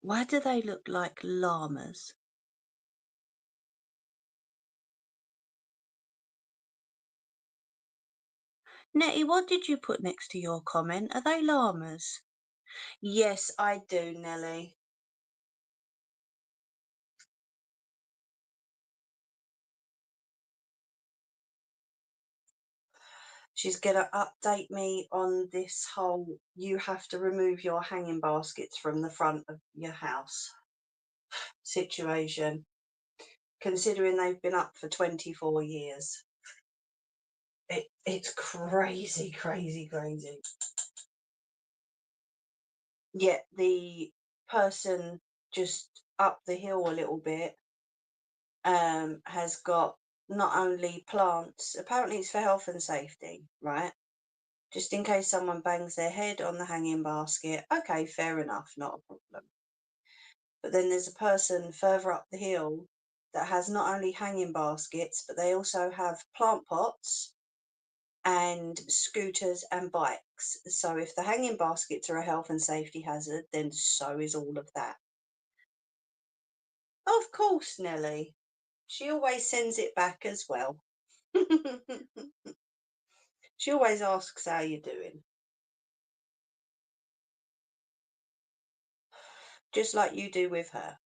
Why do they look like llamas? Nettie, what did you put next to your comment? Are they llamas? Yes, I do, Nelly. She's going to update me on this whole you have to remove your hanging baskets from the front of your house situation, considering they've been up for 24 years. It's crazy, crazy, crazy. Yet the person just up the hill a little bit has got not only plants, apparently it's for health and safety, right? Just in case someone bangs their head on the hanging basket. Okay, fair enough, not a problem. But then there's a person further up the hill that has not only hanging baskets, but they also have plant pots and scooters and bikes. So if the hanging baskets are a health and safety hazard, then so is all of that. Of course, Nelly. She always sends it back as well. She always asks how you're doing. Just like you do with her.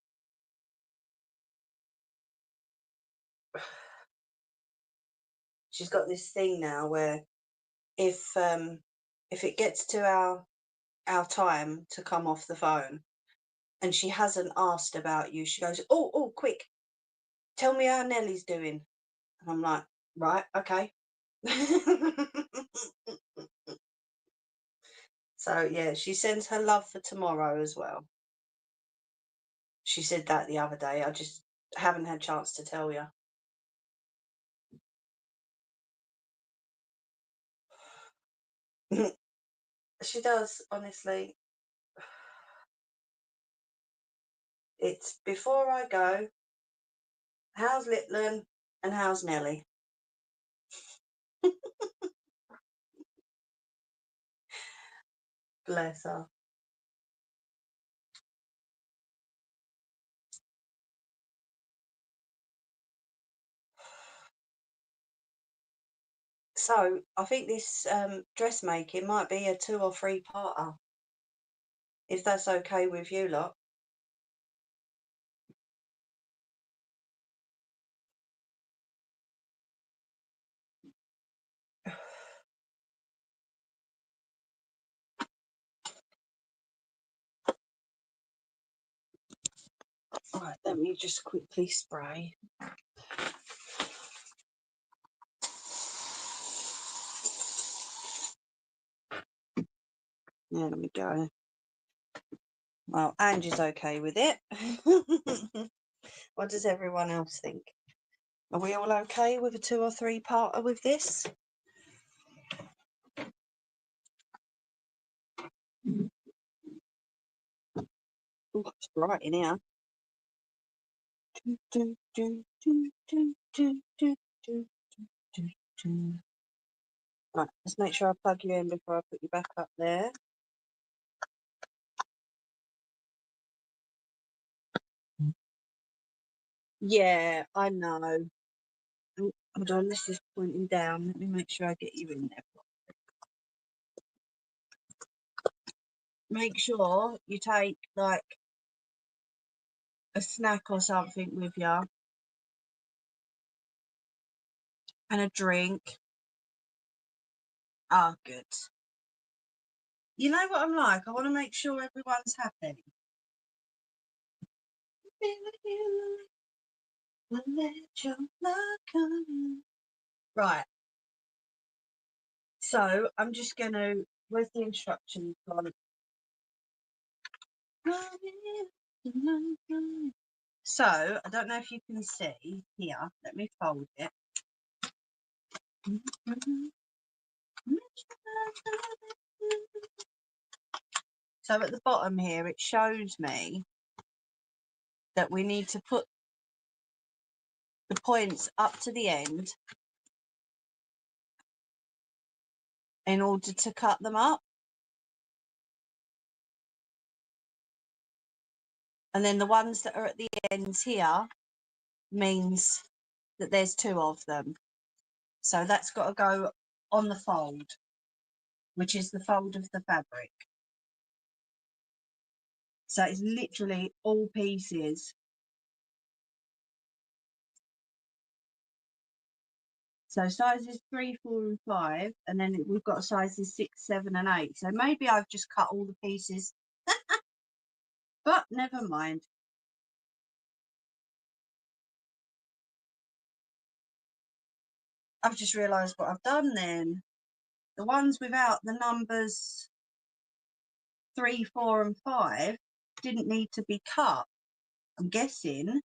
She's got this thing now where if it gets to our time to come off the phone and she hasn't asked about you, she goes, oh, quick, tell me how Nellie's doing. And I'm like, right, okay. So yeah, she sends her love for tomorrow as well. She said that the other day. I just haven't had a chance to tell you. She does, honestly. It's before I go, how's Litland and how's Nellie? Bless her. So I think this dressmaking might be a 2 or 3-parter, if that's okay with you lot. Right, let me just quickly spray. There we go. Well, Angie's okay with it. What does everyone else think? Are we all okay with a 2 or 3 parter with this? Oh, it's bright in here. Right, let's make sure I plug you in before I put you back up there. Yeah, I know. Oh, hold on, this is pointing down. Let me make sure I get you in there. Make sure you take like a snack or something with you and a drink. Ah, good. You know what I'm like? I want to make sure everyone's happy. Right. So I'm just going to, where's the instructions on? So I don't know if you can see here. Let me fold it. So at the bottom here, it shows me that we need to put the points up to the end in order to cut them up. And then the ones that are at the ends here means that there's 2 of them. So that's got to go on the fold, which is the fold of the fabric. So it's literally all pieces. So sizes 3, 4 and 5, and then we've got sizes 6, 7 and 8. So maybe I've just cut all the pieces, but never mind. I've just realised what I've done then. The ones without the numbers 3, 4 and 5 didn't need to be cut, I'm guessing.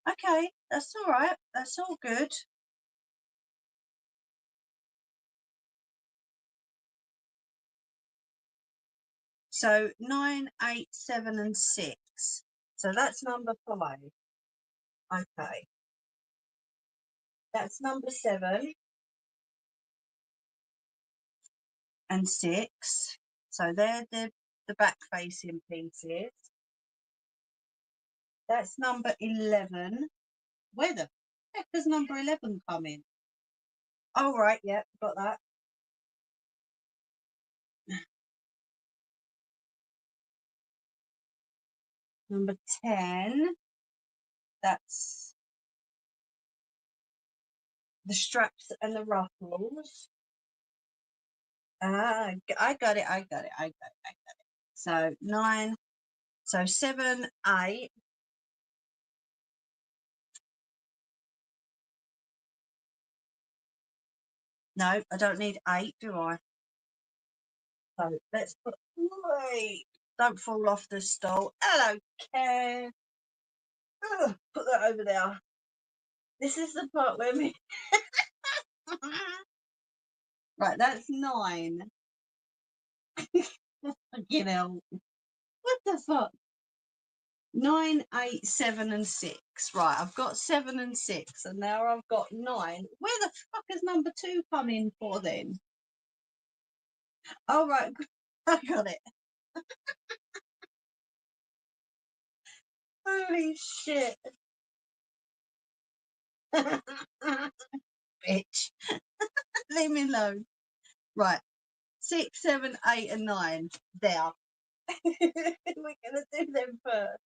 Okay, that's all right. That's all good. So 9, 8, 7 and 6. So that's number 5. Okay. That's number 7 and 6. So they're the back facing pieces. That's number 11. Where the heck does number 11 come in? Oh, right, yeah, got that. Number 10, that's the straps and the ruffles. Ah, I got it. So 9, so 7, 8. No, I don't need 8, do I? So let's put, wait, don't fall off the stool. Hello, Care. Put that over there. This is the part where me. Right, that's 9. You know, what the fuck? 9, 8, 7 and 6. Right, I've got 7 and 6, and now I've got 9. Where the fuck has number 2 come in for then? Oh, right, I got it. Holy shit. Bitch. Leave me alone. Right, 6, 7, 8 and 9. There. We're going to do them first.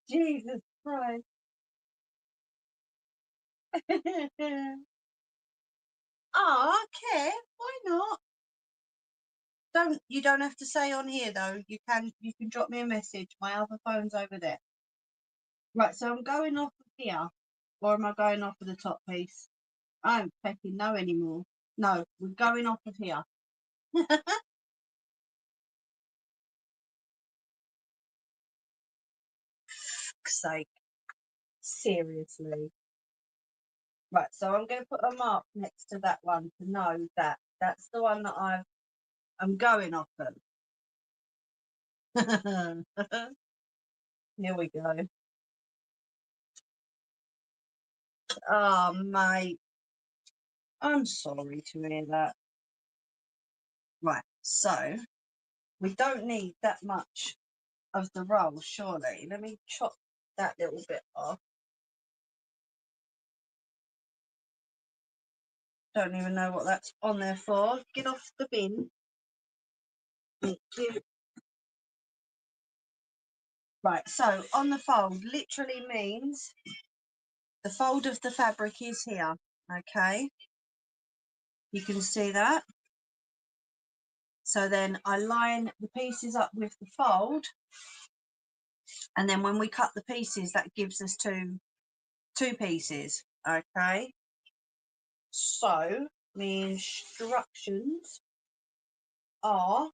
Jesus Christ. Ah, Care, why not? You don't have to say on here though. You can drop me a message. My other phone's over there. Right, so I'm going off of here. Or am I going off of the top piece? I don't fucking know anymore. No, we're going off of here. Fuck's sake. Seriously. Right, so I'm going to put a mark next to that one to know that that's the one that I'm going off of. Here we go. Oh, mate. I'm sorry to hear that. Right, so we don't need that much of the roll, surely. Let me chop that little bit off. Don't even know what that's on there for. Get off the bin. Thank you. Right, so on the fold literally means the fold of the fabric is here, okay? You can see that. So then I line the pieces up with the fold, and then when we cut the pieces, that gives us two pieces, okay? So the instructions are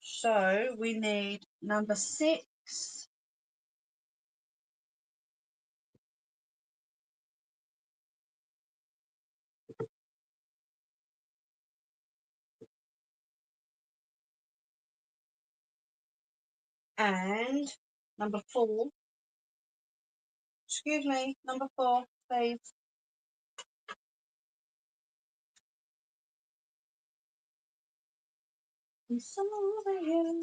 so we need number 6, and number 4. Excuse me, number 4, please. It's over here.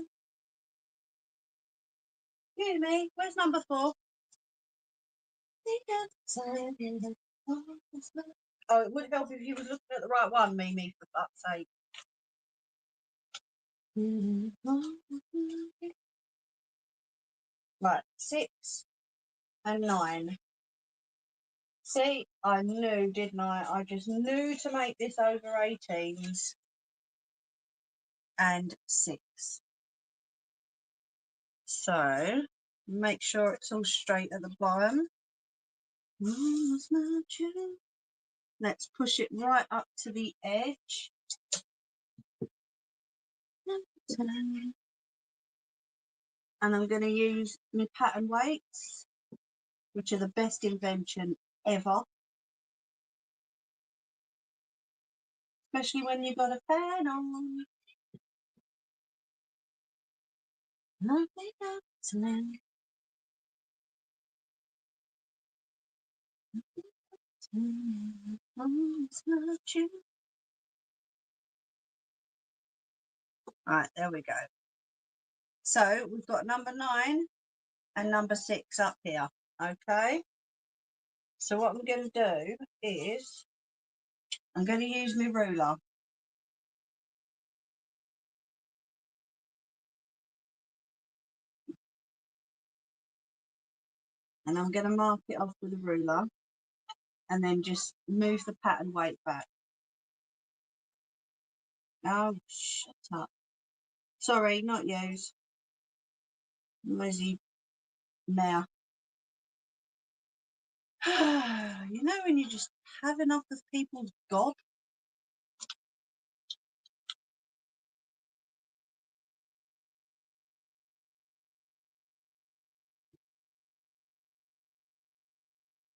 Excuse me, where's number 4? Oh, it would help if you were looking at the right one, Mimi, for fuck's sake. Right, 6 and 9. See, I knew, didn't I? I just knew to make this over 18s and 6. So, make sure it's all straight at the bottom. Let's push it right up to the edge. And I'm going to use my pattern weights, which are the best invention ever. Especially when you've got a fan on. Right, there we go. So we've got number 9 and number 6 up here, okay? So what I'm going to do is I'm going to use my ruler. And I'm going to mark it off with a ruler and then just move the pattern weight back. Oh, shut up. Sorry, not yous. Noisy mouth. You know when you just have enough of people's God?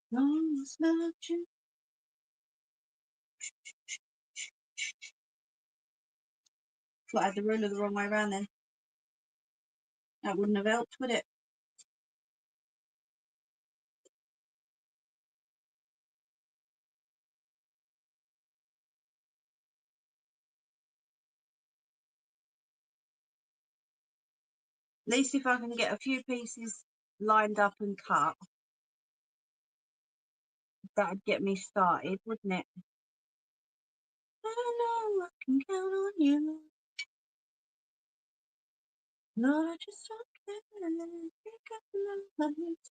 No, it's not you. Thought I had the ruler the wrong way around then. That wouldn't have helped, would it? At least if I can get a few pieces lined up and cut, that'd get me started, wouldn't it? I know I can count on you. Lord, I just don't pick up the lights.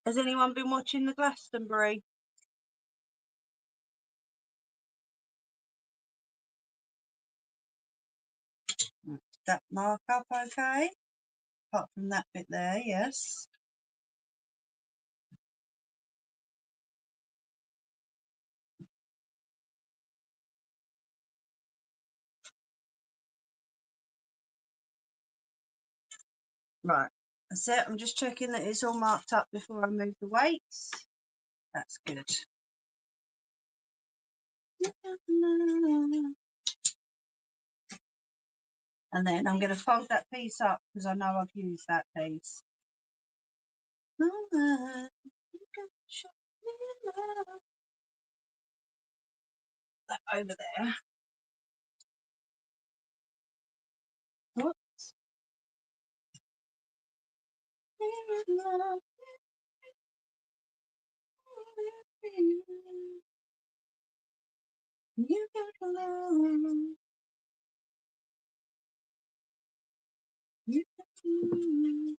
Has anyone been watching the Glastonbury? That mark up okay? Apart from that bit there, yes. Right, that's it. I'm just checking that it's all marked up before I move the weights. That's good. And then I'm going to fold that piece up because I know I've used that piece. That over there. Whoops. You got love. You got love.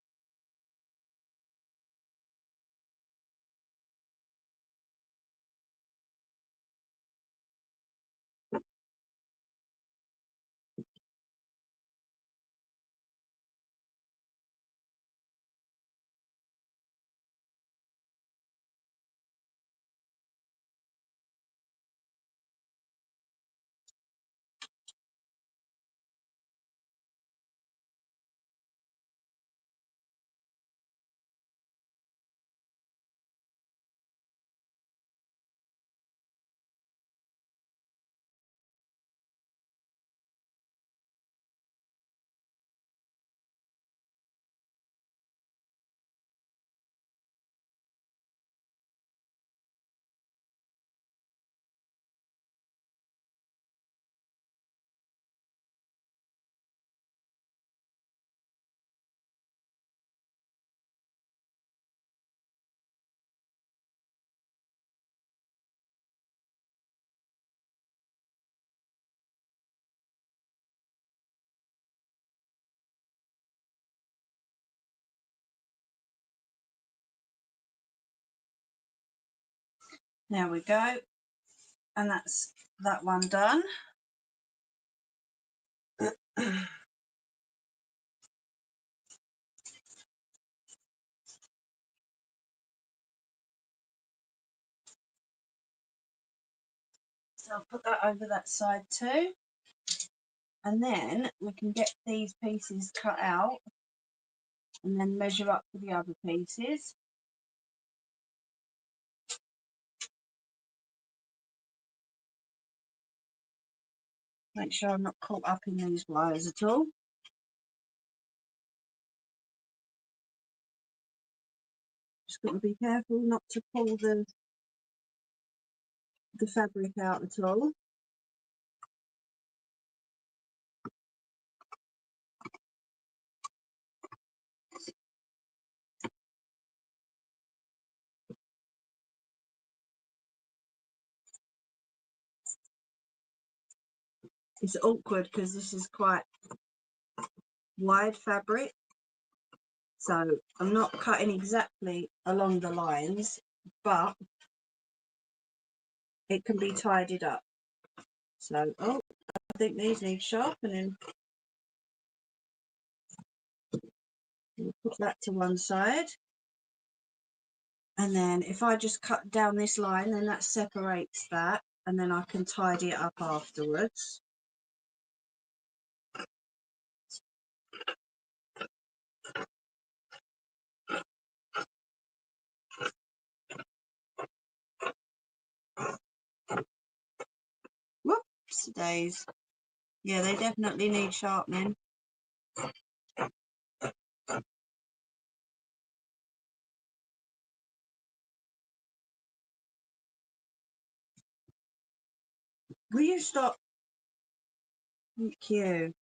There we go. And that's that one done. So I'll put that over that side too. And then we can get these pieces cut out and then measure up for the other pieces. Make sure I'm not caught up in these wires at all. Just got to be careful not to pull the fabric out at all. It's awkward because this is quite wide fabric, so I'm not cutting exactly along the lines, but it can be tidied up. So, oh, I think these need sharpening. We'll put that to one side. And then if I just cut down this line, then that separates that, and then I can tidy it up afterwards. Whoops days. Yeah, they definitely need sharpening. Will you stop? Thank you.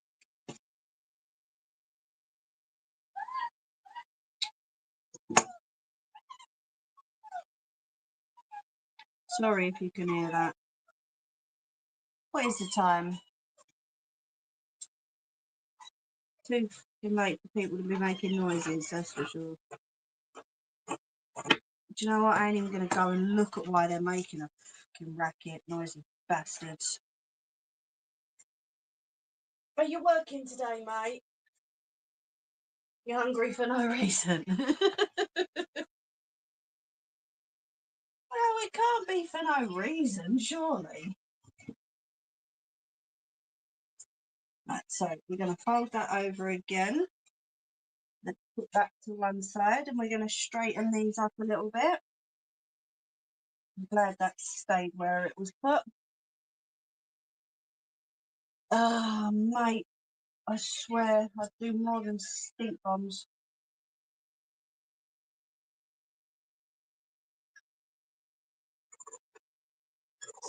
Sorry if you can hear that. What is the time? 2:15. can make for people to be making noises, that's for sure. Do you know what? I ain't even going to go and look at why they're making a fucking racket, noisy bastards. Are you working today, mate? You're hungry for no reason. Well, it can't be for no reason, surely. Right, so we're going to fold that over again. Let's put that to one side, and we're going to straighten these up a little bit. I'm glad that stayed where it was put. Oh, mate, I swear I do more than stink bombs.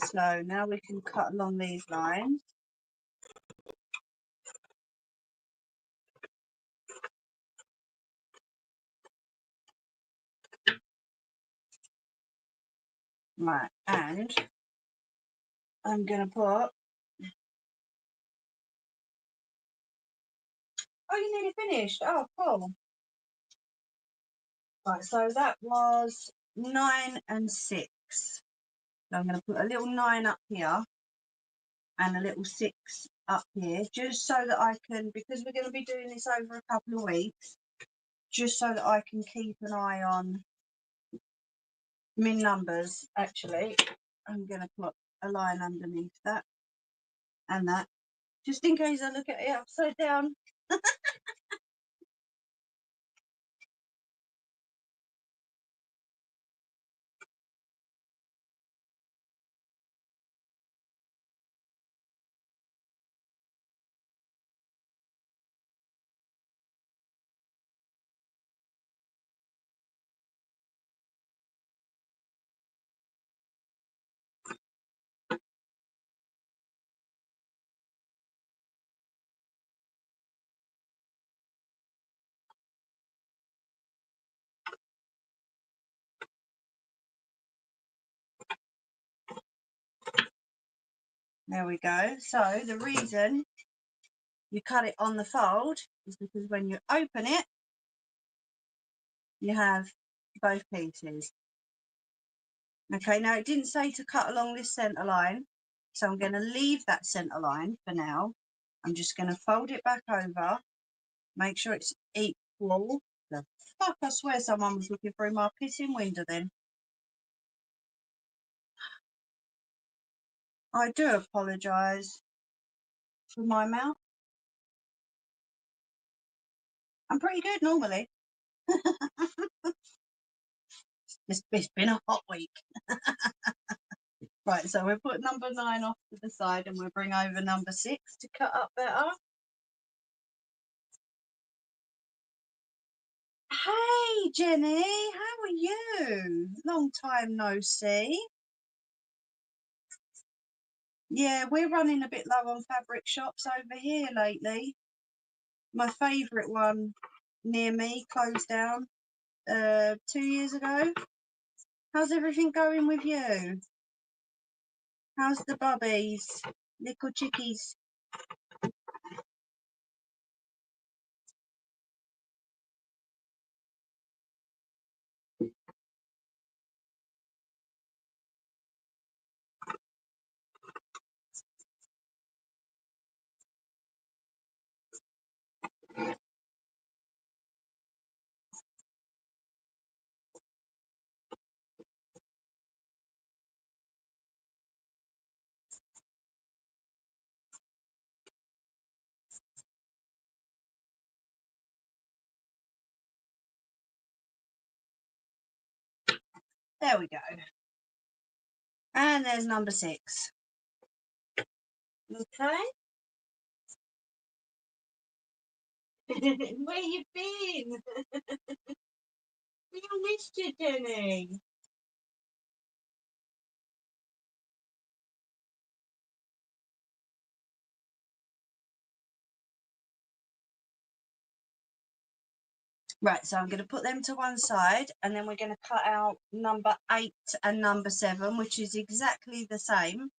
So now we can cut along these lines. Right, and I'm going to put... Oh, you nearly finished. Oh, cool. Right, so that was 9 and 6. So I'm going to put a little 9 up here and a little 6 up here, just so that I can, because we're going to be doing this over a couple of weeks, just so that I can keep an eye on min numbers. Actually, I'm going to put a line underneath that and that, just in case I look at it upside down. There we go. So the reason you cut it on the fold is because when you open it, you have both pieces. Okay, now it didn't say to cut along this centre line, so I'm going to leave that centre line for now. I'm just going to fold it back over, make sure it's equal. The fuck, I swear someone was looking through my pissing window then. I do apologise for my mouth. I'm pretty good normally. It's been a hot week. Right, so we'll put number 9 off to the side and we'll bring over number 6 to cut up better. Hey Jenny, how are you? Long time no see. Yeah, we're running a bit low on fabric shops over here lately. My favourite one near me closed down 2 years ago. How's everything going with you? How's the bubbies? Little chickies? There we go. And there's number 6. Okay. Where you been? We missed you, Jenny. Right, so I'm going to put them to one side and then we're going to cut out number 8 and number 7, which is exactly the same,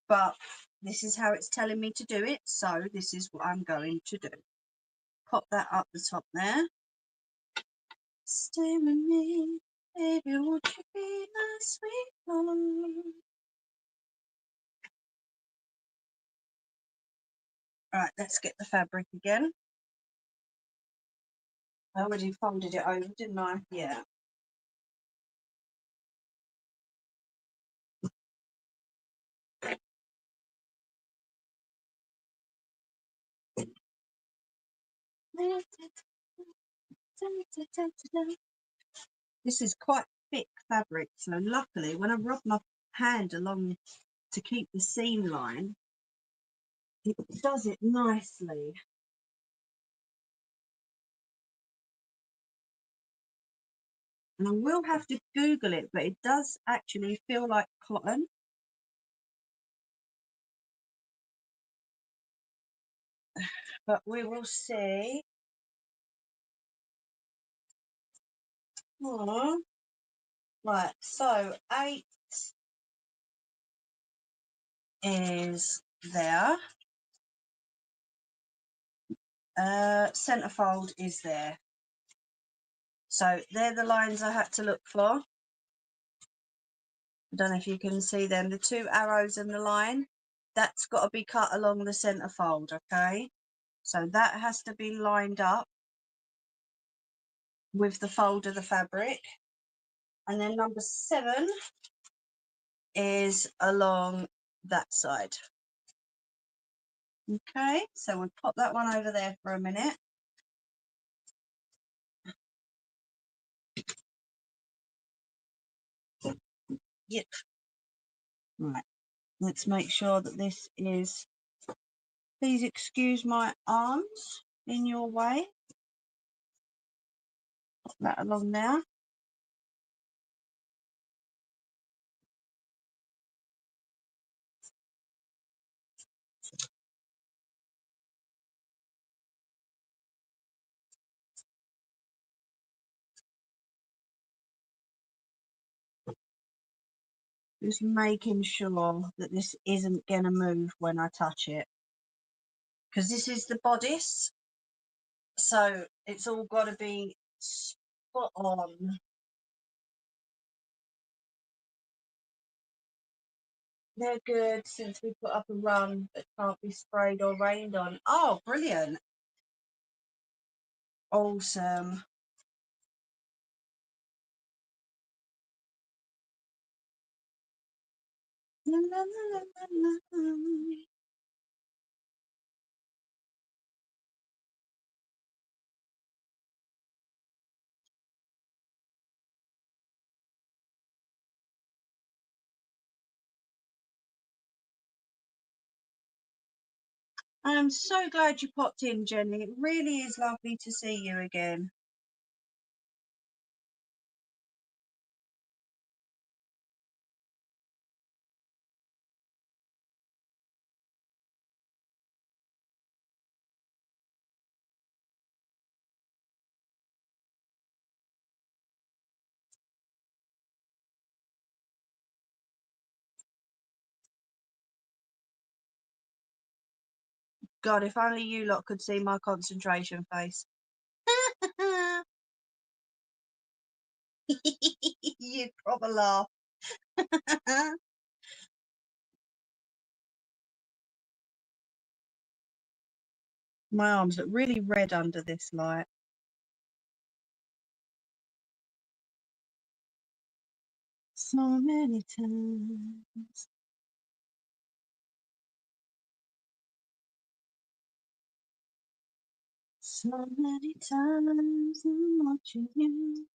but this is how it's telling me to do it, so this is what I'm going to do. pop that up the top there. Stay with me, baby, won't you be my sweet home? Right, let's get the fabric again. I already folded it over, didn't I? Yeah. This is quite thick fabric, so luckily when I rub my hand along to keep the seam line, it does it nicely. And I will have to Google it, but it does actually feel like cotton. But we will see. Oh. Right, so 8 is there. Centerfold is there. So they're the lines I had to look for. I don't know if you can see them, the 2 arrows and the line. That's got to be cut along the centerfold, okay? So that has to be lined up with the fold of the fabric. And then number 7 is along that side. Okay, so we'll pop that one over there for a minute. Yep. Right, let's make sure that this is, please excuse my arms in your way. Pop that along there. Just making sure that this isn't going to move when I touch it, because this is the bodice, so it's all got to be spot on. They're good since we put up a run that can't be sprayed or rained on. Oh, brilliant. Awesome. La, la, la, la, la. I'm so glad you popped in, Jenny. It really is lovely to see you again. God, if only you lot could see my concentration face. You'd probably laugh. My arms look really red under this light. So many times. So many times I'm watching you.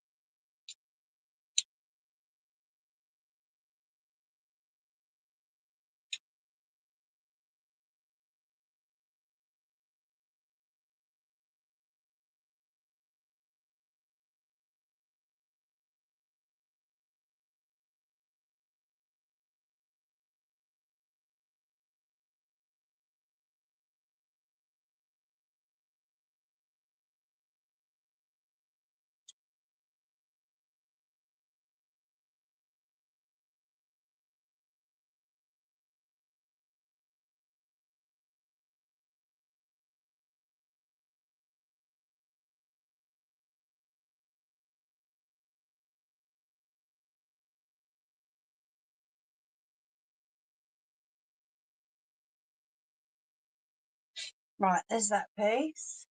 Right, there's that piece.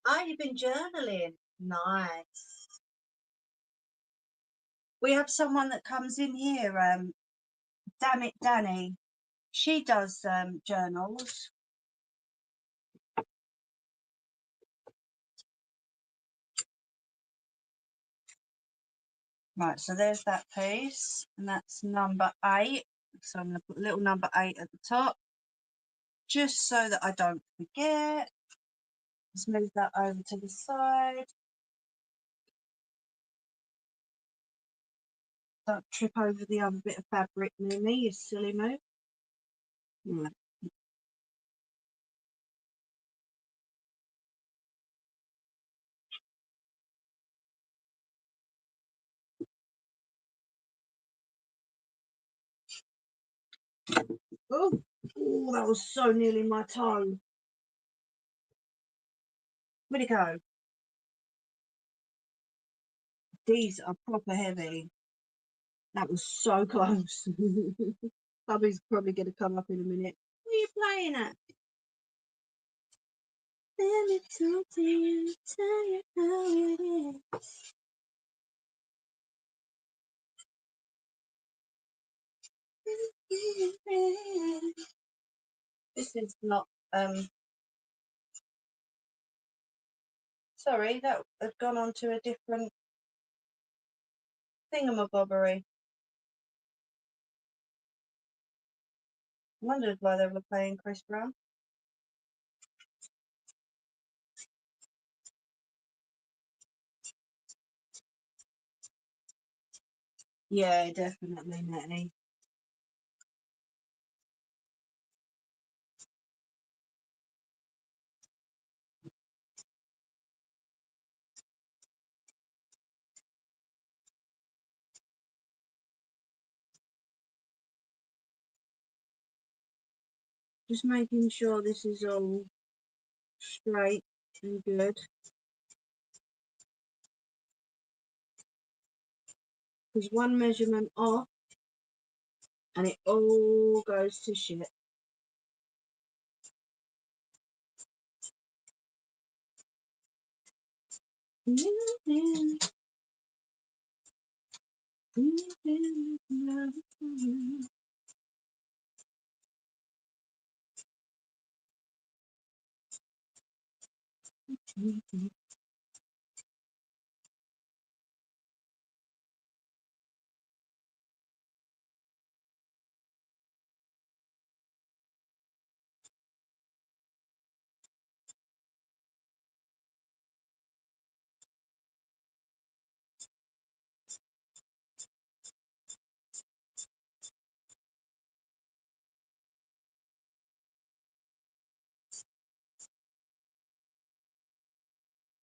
Oh, you've been journaling. Nice. We have someone that comes in here, Damn It Danny. She does journals. Right, so there's that piece, and that's number 8. So I'm going to put a little number 8 at the top, just so that I don't forget. Let's move that over to the side. Don't trip over the other bit of fabric near me, you silly move. Right. Oh, oh, that was so nearly my toe. Where'd it go? These are proper heavy. That was so close. Hubby's probably going to come up in a minute. What are you playing at? Let me talk to you, tell you how it is. This is not, sorry, that had gone on to a different thingamabobbery. Wondered why they were playing Chris Brown. Yeah, definitely, Nettie. Just making sure this is all straight and good. Because one measurement off and it all goes to shit.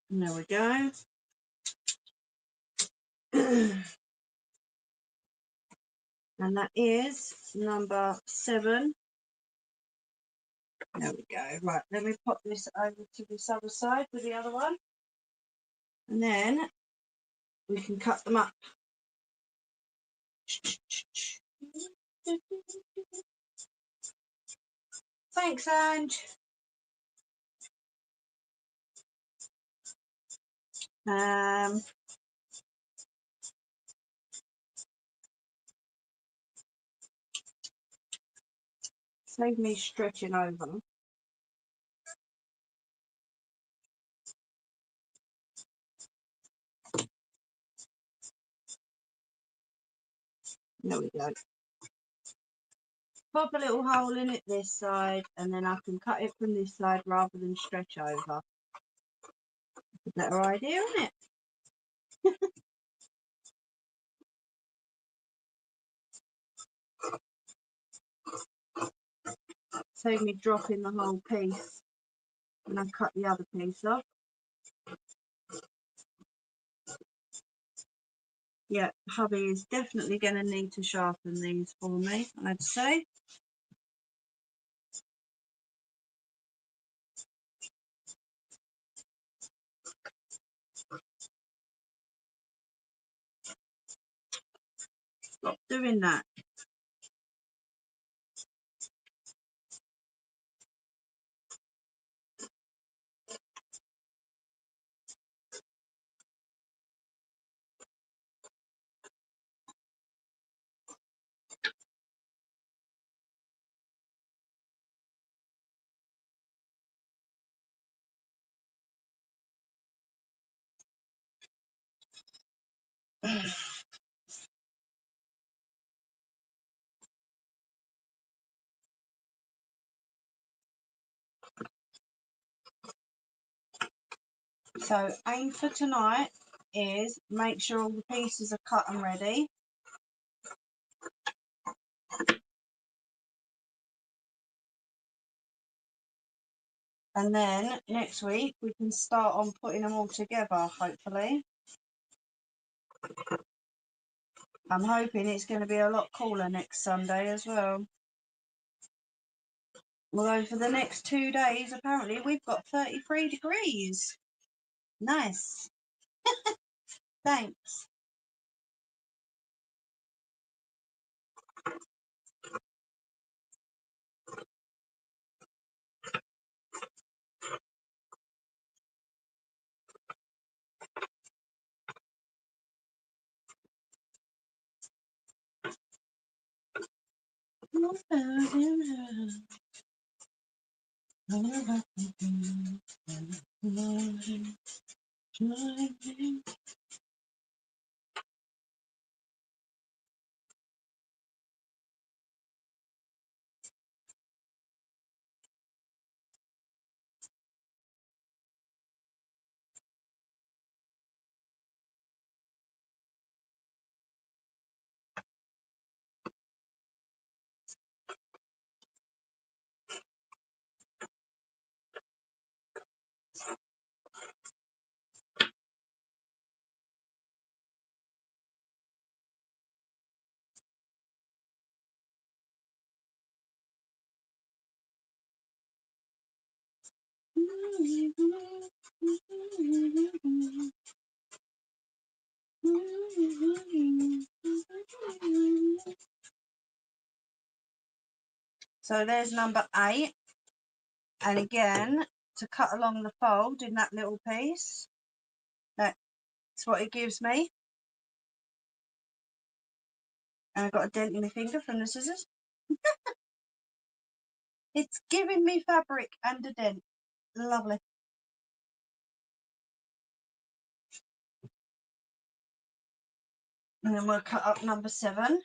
There we go. And that is number 7. There we go. Right, let me pop this over to this other side with the other one. And then we can cut them up. Thanks, Ange. Save me stretching over. There we go. Pop a little hole in it this side, and then I can cut it from this side rather than stretch over. A better idea, isn't it? Save me dropping the whole piece when I cut the other piece off. Yeah, hubby is definitely going to need to sharpen these for me, I'd say. Stop doing that. So aim for tonight is make sure all the pieces are cut and ready. And then next week we can start on putting them all together, hopefully. I'm hoping it's going to be a lot cooler next Sunday as well. Although for the next 2 days, apparently we've got 33 degrees. Nice. Thanks. So there's number 8. And again, to cut along the fold in that little piece, that's what it gives me. And I've got a dent in my finger from the scissors. It's giving me fabric and a dent. Lovely. And then we'll cut up number 7.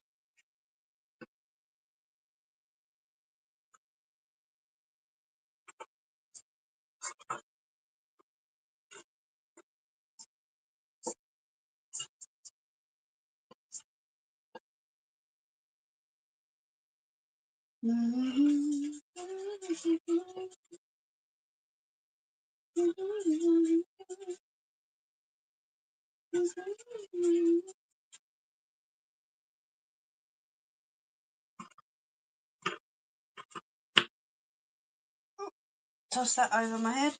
Toss that over my head.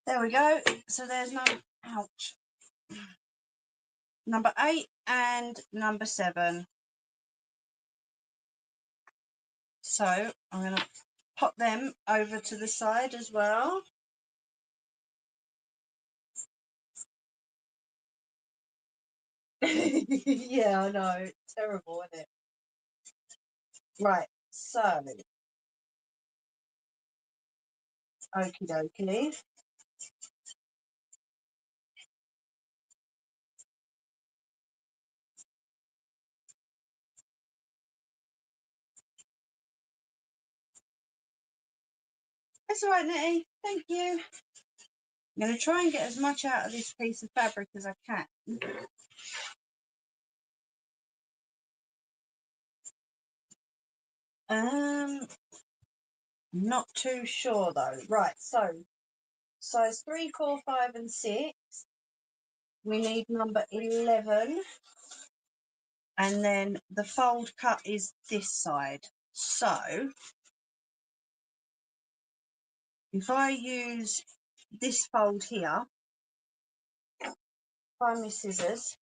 There we go. So there's number 8 and number 7. So I'm going to pop them over to the side as well. Yeah, I know. It's terrible, isn't it? Right, so okie dokie. That's all right, Nettie. Thank you. I'm going to try and get as much out of this piece of fabric as I can. Not too sure though. Right, so size 3, 4, 5 and 6. We need number 11. And then the fold cut is this side. So if I use this fold here, find my scissors.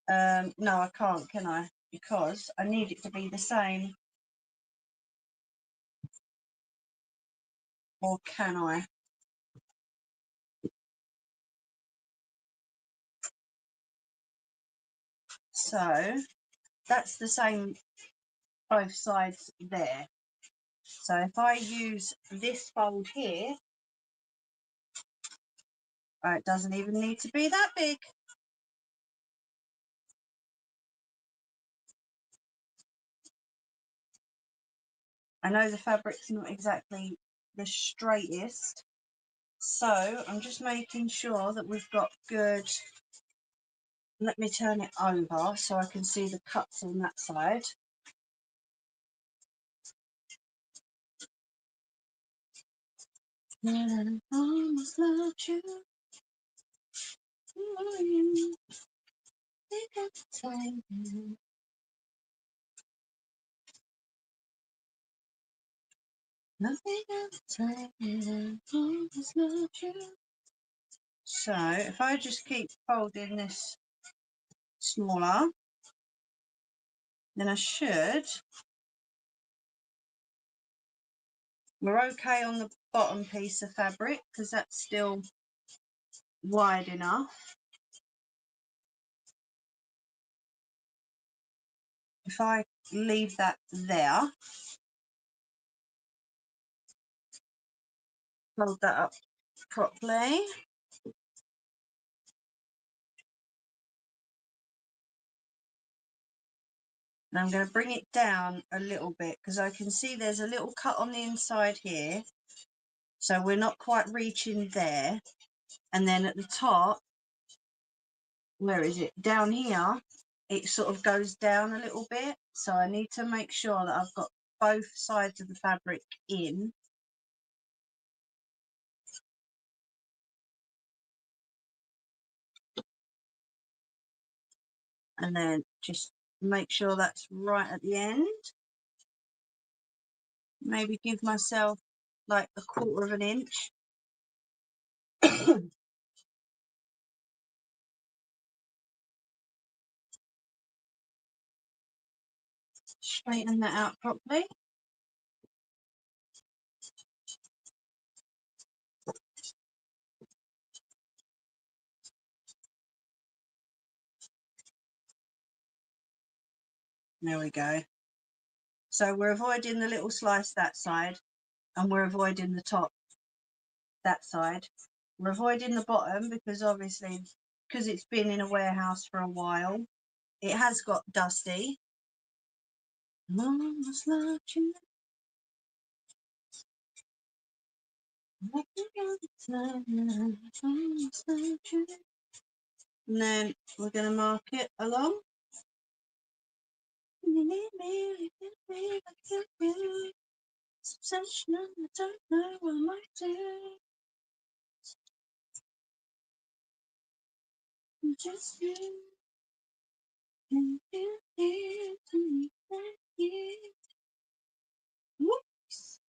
No, I can't, can I? Because I need it to be the same. Or can I? So that's the same both sides there. So if I use this fold here, it doesn't even need to be that big. I know the fabric's not exactly the straightest, so I'm just making sure that we've got good. Let me turn it over so I can see the cuts on that side. I almost loved you. Nothing almost loved you. So if I just keep folding this smaller, then I should. We're okay on the bottom piece of fabric because that's still wide enough. If I leave that there, fold that up properly. And I'm going to bring it down a little bit because I can see there's a little cut on the inside here. So we're not quite reaching there. And then at the top, where is it? Down here, it sort of goes down a little bit. So I need to make sure that I've got both sides of the fabric in. And then just make sure that's right at the end. Maybe give myself like 1/4 of an inch. Straighten that out properly. There we go. So we're avoiding the little slice that side, and we're avoiding the top that side. We're avoiding the bottom because obviously, because it's been in a warehouse for a while, it has got dusty. Almost loved you. And then we're going to mark it along. Obsession, I don't know what I might do. Just you and you here to me like you. Whoops.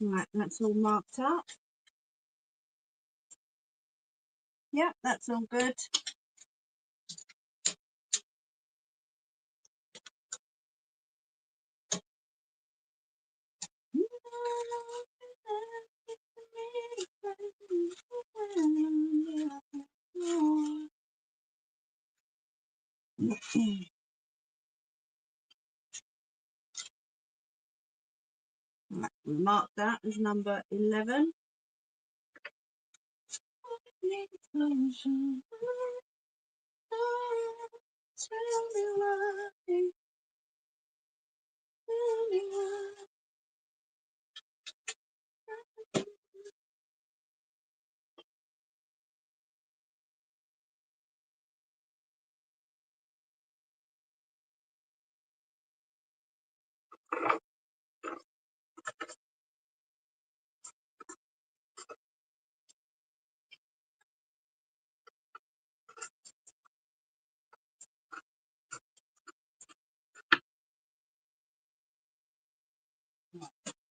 Right, that's all marked up. Yeah, that's all good. Right, we mark that as number 11.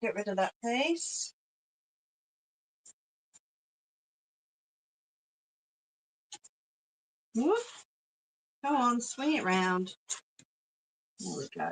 Get rid of that piece. Whoop. Come on, swing it round. There we go.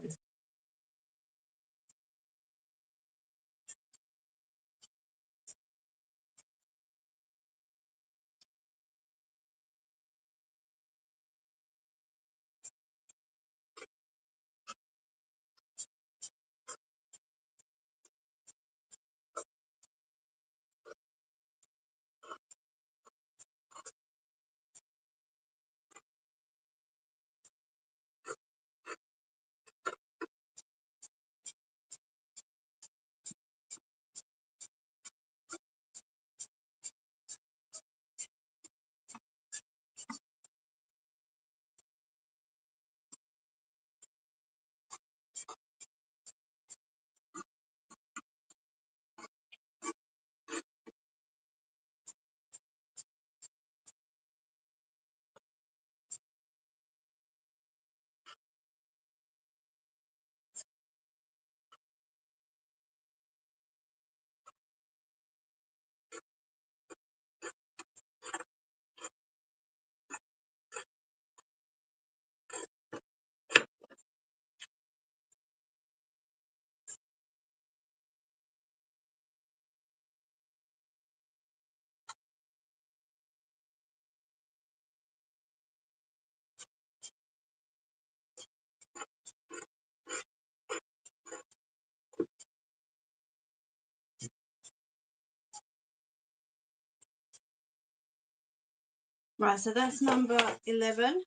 Right, so that's number 11,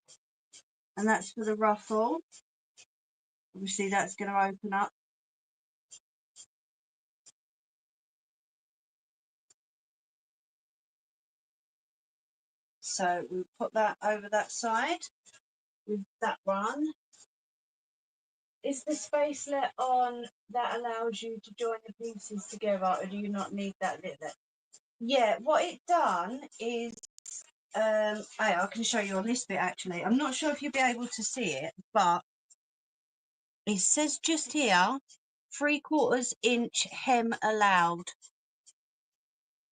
and that's for the ruffle. Obviously, that's going to open up. So we'll put that over that side with that one. Is the spacelet on that allows you to join the pieces together, or do you not need that little? Yeah, what it done is, I can show you on this bit actually. I'm not sure if you'll be able to see it, but it says just here, 3/4 inch hem allowed.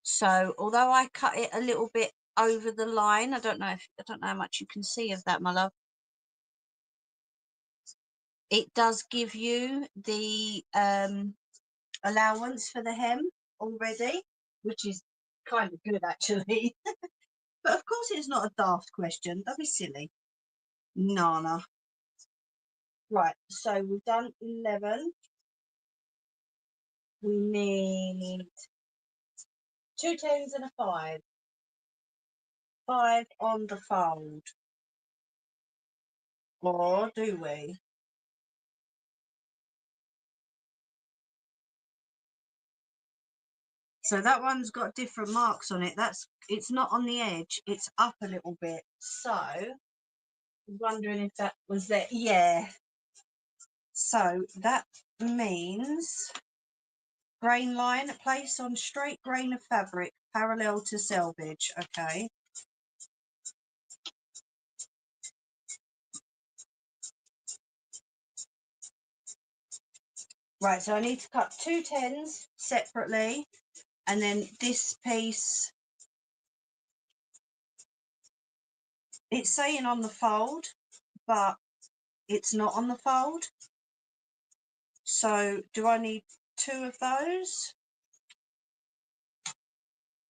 So although I cut it a little bit over the line, I don't know how much you can see of that, my love. It does give you the allowance for the hem already, which is kind of good actually. But of course it's not a daft question. Don't be silly. Nana. Right, so we've done 11. We need 2 10s and a 5. 5 on the fold. Or do we? So that one's got different marks on it. It's not on the edge, it's up a little bit. So I was wondering if that was there. Yeah. So that means grain line, place on straight grain of fabric parallel to selvage. Okay. Right, so I need to cut 2 10s separately, and then this piece, it's saying on the fold, but it's not on the fold. So do I need 2 of those?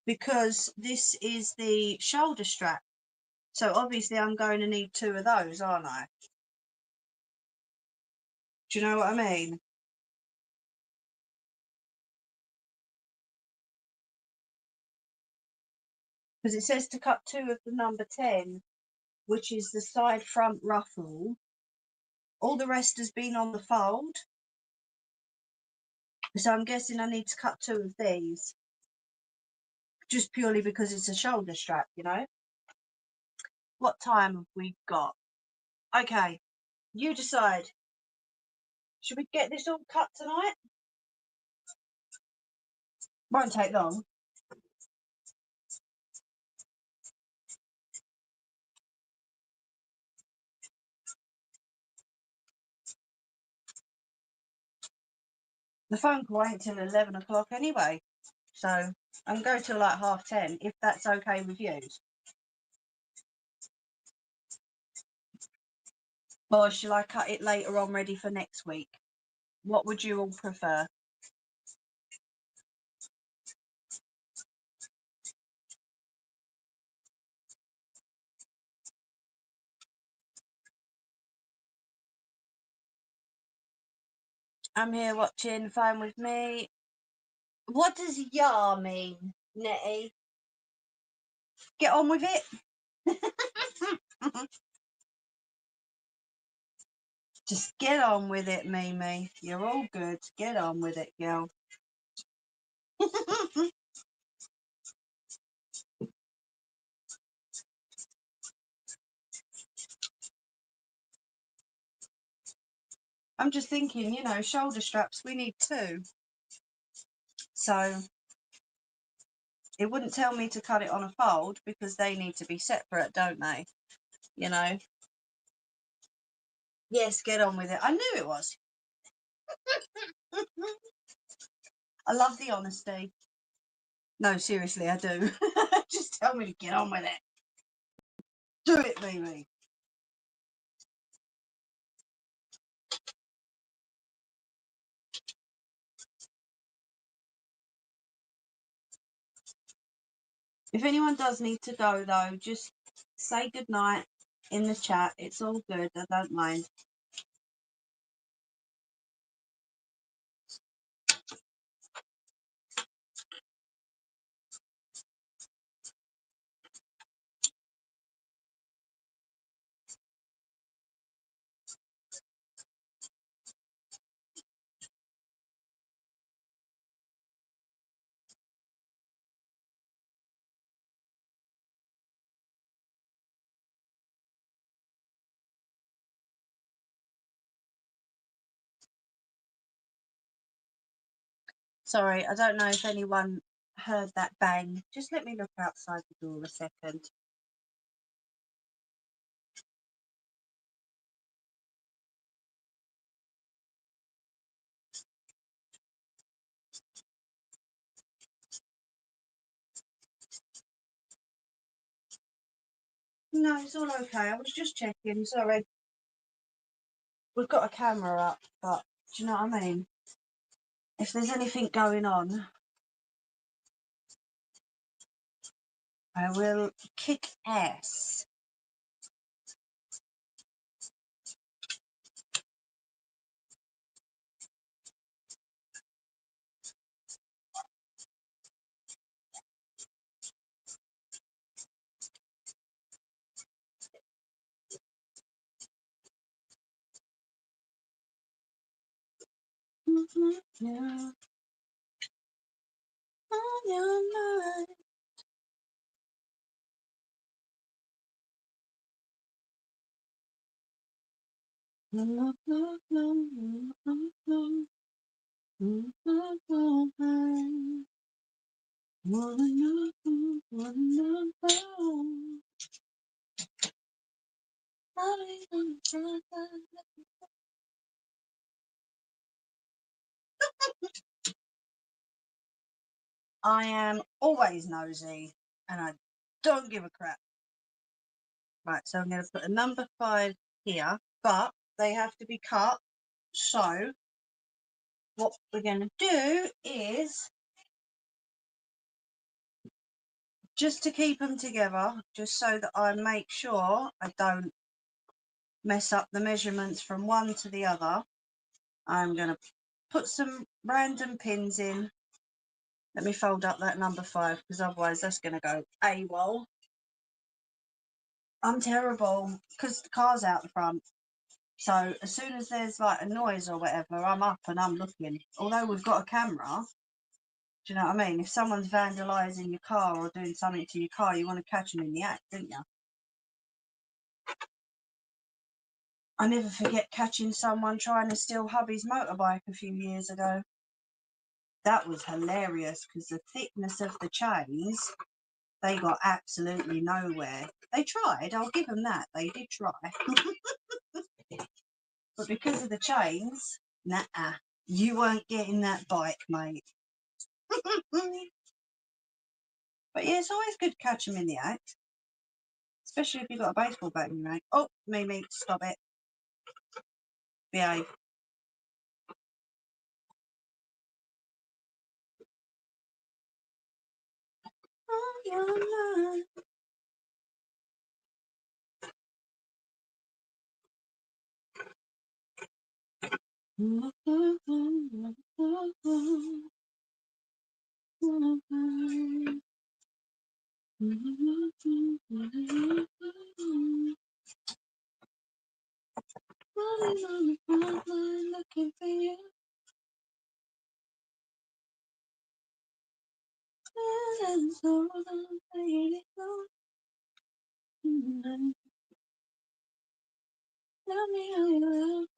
because this is the shoulder strap. So obviously I'm going to need 2 of those, aren't I? Do you know what I mean? Because it says to cut 2 of the number 10, which is the side front ruffle. All the rest has been on the fold. So I'm guessing I need to cut 2 of these. Just purely because it's a shoulder strap, you know? What time have we got? Okay, you decide. Should we get this all cut tonight? Won't take long. The phone call ain't till 11 o'clock anyway. So I can go till like 10:30 if that's okay with you. Or shall I cut it later on ready for next week? What would you all prefer? I'm here watching, fine with me. What does ya mean, Nettie? Get on with it. Just get on with it, Mimi. You're all good. Get on with it, girl. I'm just thinking, you know, shoulder straps, we need 2. So it wouldn't tell me to cut it on a fold because they need to be separate, don't they? You know? Yes, get on with it. I knew it was. I love the honesty. No, seriously, I do. Just tell me to get on with it. Do it, Mimi. If anyone does need to go, though, just say goodnight in the chat. It's all good. I don't mind. Sorry, I don't know if anyone heard that bang. Just let me look outside the door a second. No, it's all okay. I was just checking. Sorry. We've got a camera up, but do you know what I mean? If there's anything going on, I will kick ass. Yeah. On your mind. I am always nosy and I don't give a crap. Right, so I'm going to put a number 5 here, but they have to be cut. So what we're going to do is just to keep them together, just so that I make sure I don't mess up the measurements from one to the other, I'm going to put some random pins in. Let me fold up that number 5, because otherwise that's going to go AWOL. I'm terrible because the car's out the front. So as soon as there's like a noise or whatever, I'm up and I'm looking. Although we've got a camera, do you know what I mean? If someone's vandalising your car or doing something to your car, you want to catch them in the act, don't you? I never forget catching someone trying to steal hubby's motorbike a few years ago. That was hilarious because the thickness of the chains, they got absolutely nowhere. They tried, I'll give them that, they did try. But because of the chains, nah, you weren't getting that bike, mate. But yeah, it's always good to catch them in the act, especially if you've got a baseball bat in your hand. Oh, Mimi, stop it. Behave. Oh, your looking for you. Tell me how you love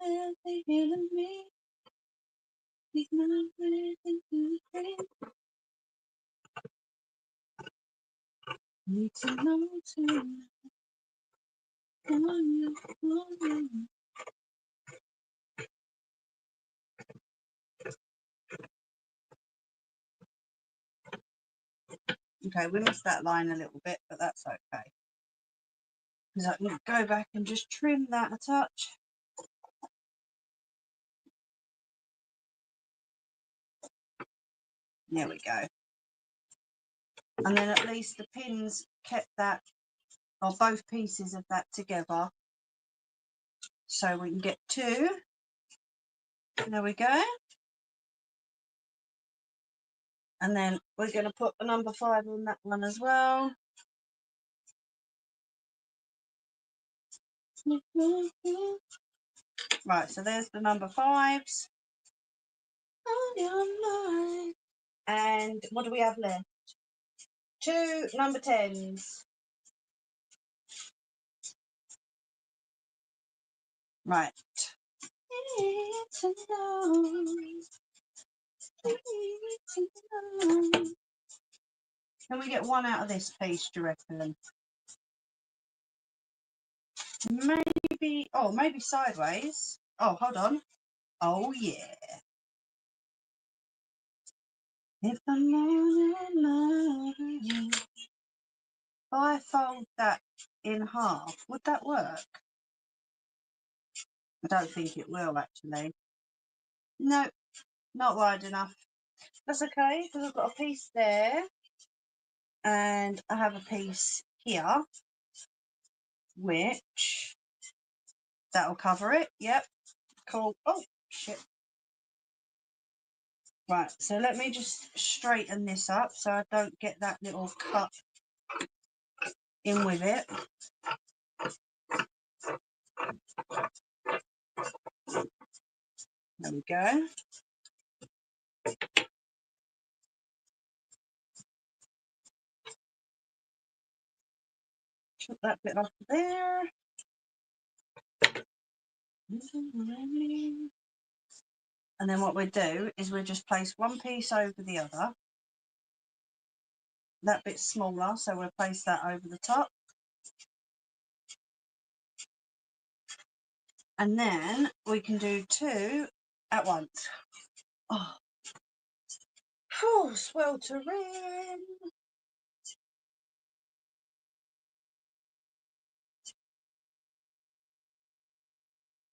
me, healing me. Need to know too. Okay, we missed that line a little bit, but that's okay. Because I can go back and just trim that a touch. There we go. And then at least the pins kept that, or both pieces of that together. So we can get 2. There we go. And then we're going to put the number 5 on that one as well. Right, so there's the number 5s. And what do we have left? 2 number 10s. Right. Can we get 1 out of this piece, do you reckon? Maybe, oh, maybe sideways. Oh, hold on. Oh, yeah. If the morning if I fold that in half, would that work? I don't think it will, actually. No, not wide enough. That's okay, because I've got a piece there. And I have a piece here, which that'll cover it. Yep, cool. Oh, shit. Right, so let me just straighten this up so I don't get that little cut in with it. There we go. Put that bit off there. And then what we do is we just place one piece over the other. That bit's smaller, so we'll place that over the top. And then we can do 2 at once. Oh, sweltering.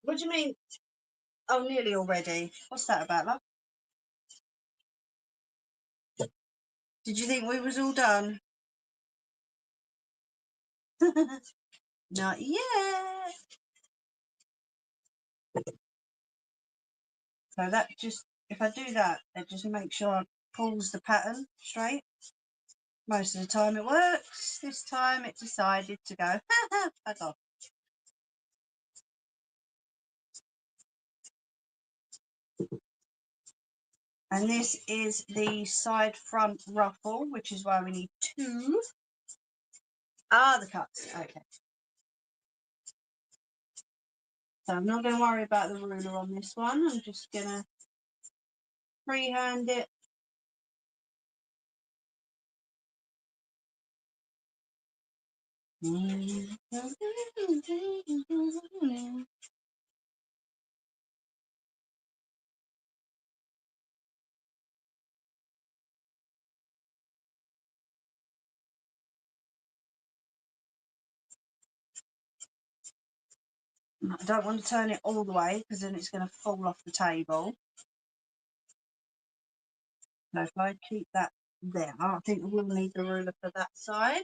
What do you mean? Oh, nearly already. What's that about, love? Did you think we was all done? Not yet. So that just, if I do that, it just makes sure I pulls the pattern straight. Most of the time it works. This time it decided to go, back off. And this is the side front ruffle, which is why we need 2. Ah, the cuts. Okay. So I'm not going to worry about the ruler on this one. I'm just going to freehand it. I don't want to turn it all the way because then it's going to fall off the table. So if I keep that there, I think we'll need the ruler for that side.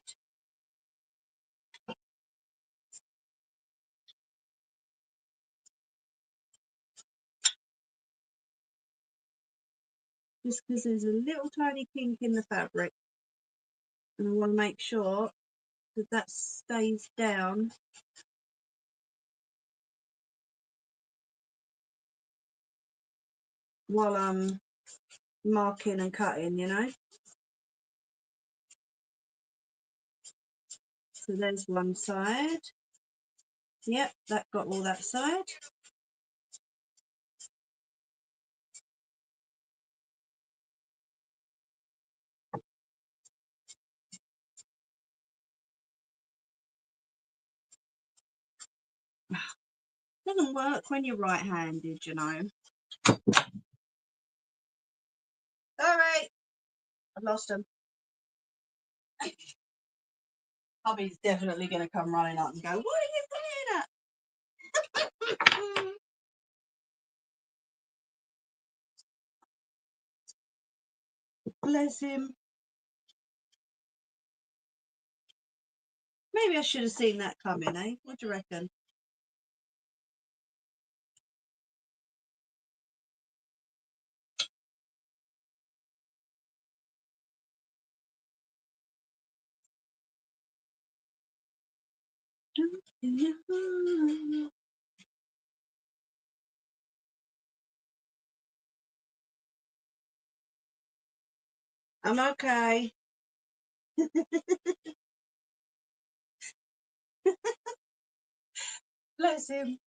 Just because there's a little tiny kink in the fabric. And I want to make sure that that stays down while I'm marking and cutting, you know. So there's one side. Yep, that got all that side. Doesn't work when you're right-handed, you know. All right, I've lost them. Hubby's definitely going to come running up and go, what are you doing at? Bless him. Maybe I should have seen that coming, eh? What do you reckon? I'm okay. Bless him.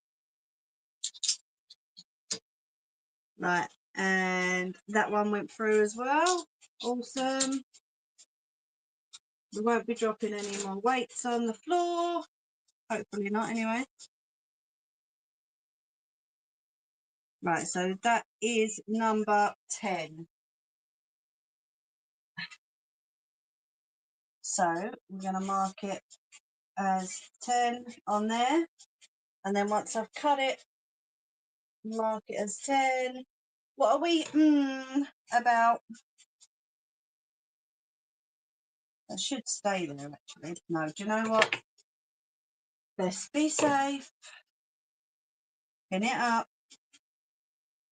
Right, and that one went through as well. Awesome. We won't be dropping any more weights on the floor. Hopefully not, anyway. Right, so that is number 10. So we're going to mark it as 10 on there. And then once I've cut it, mark it as 10. What are we? About. That should stay there, actually. No, do you know what? Best be safe. Pin it up.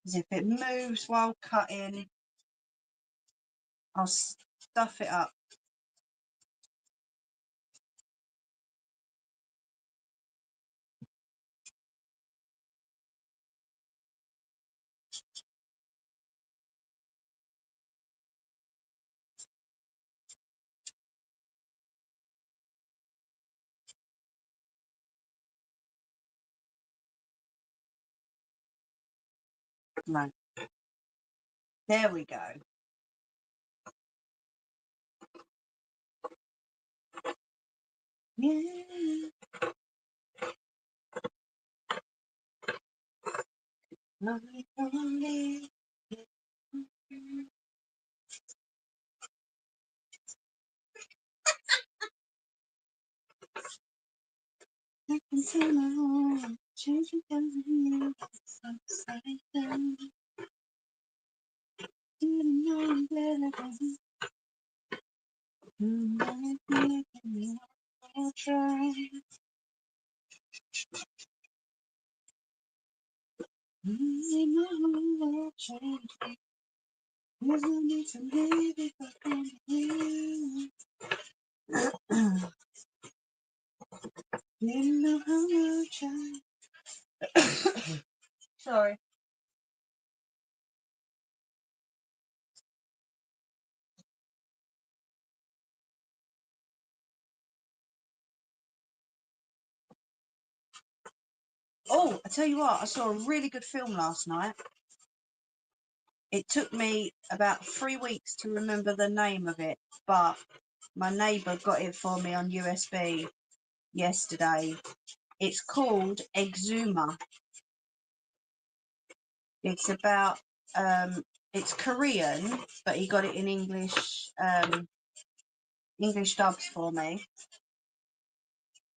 Because if it moves while cutting, I'll stuff it up. No. There we go. Yeah. Lovely, lovely. I can see my home changing every upside down. Didn't know I'm better than I'll try. Sorry. Oh, I tell you what, I saw a really good film last night. It took me about 3 weeks to remember the name of it, but my neighbour got it for me on USB yesterday. It's called Exuma. It's about it's Korean, but he got it in English dubs for me,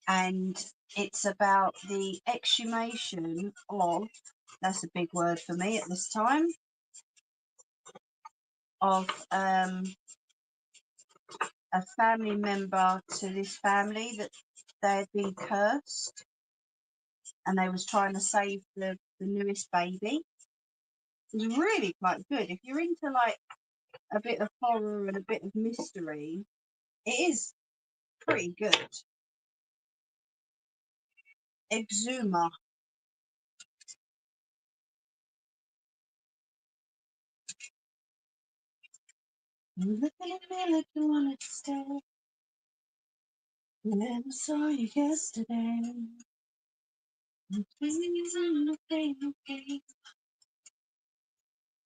and it's about the exhumation of, that's a big word for me at this time, of a family member to this family that they had been cursed, and they was trying to save the newest baby. It was really quite good. If you're into like a bit of horror and a bit of mystery, it is pretty good. Exuma. Looking at me like you wanted to stay. Never saw you yesterday. Please, I'm okay, okay.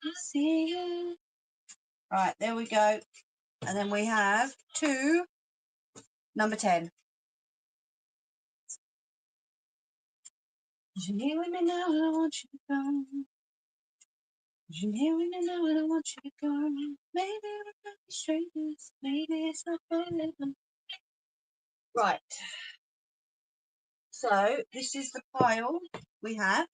I see you. Right, there we go. And then we have number 10. You here with me now and I want you to go. You here with me now and I want you to go. Maybe we're not strangers. Maybe it's not forever. Right. So this is the pile we have.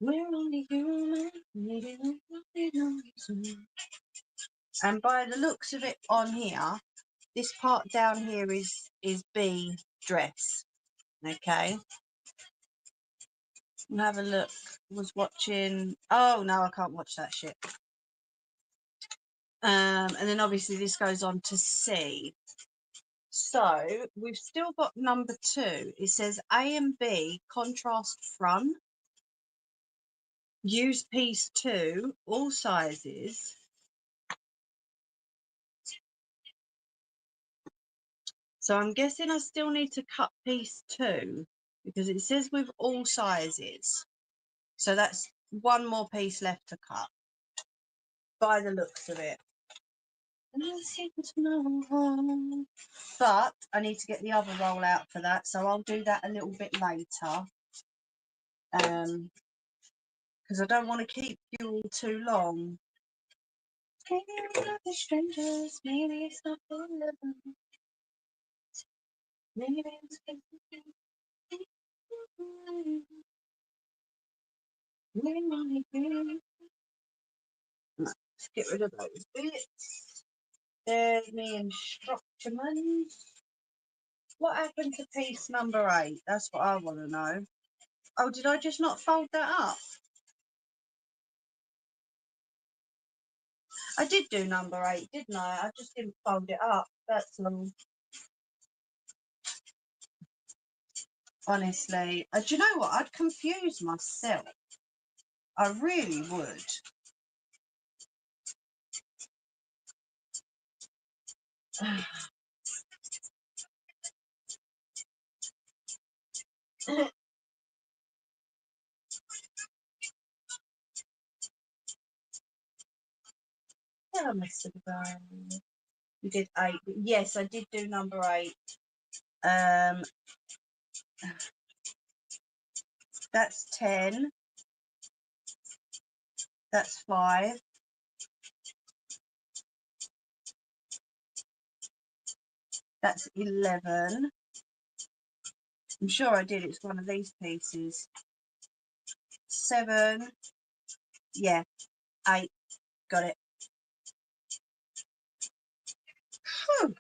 We're only human. Maybe we're no reason. And by the looks of it on here, this part down here is B dress. Okay. We'll have a look. Was watching. Oh no, I can't watch that shit. And then obviously this goes on to C. So we've still got number 2. It says A and B contrast front. Use piece 2, all sizes. So I'm guessing I still need to cut piece 2 because it says with all sizes. So that's one more piece left to cut by the looks of it. But I need to get the other roll out for that, so I'll do that a little bit later. Because I don't want to keep you all too long. Maybe we're not the strangers, maybe it's not forever. Maybe it's let's get rid of those bits. There's me instructions. What happened to piece number 8? That's what I want to know. Oh, did I just not fold that up? I did do number 8, didn't I? I just didn't fold it up. That's honestly. Do you know what? I'd confuse myself. I really would. Yeah, I must have done. You did 8. Yes, I did do number 8. That's 10. That's 5. That's 11. I'm sure I did. It's one of these pieces. 7. Yeah. 8. Got it. Whew.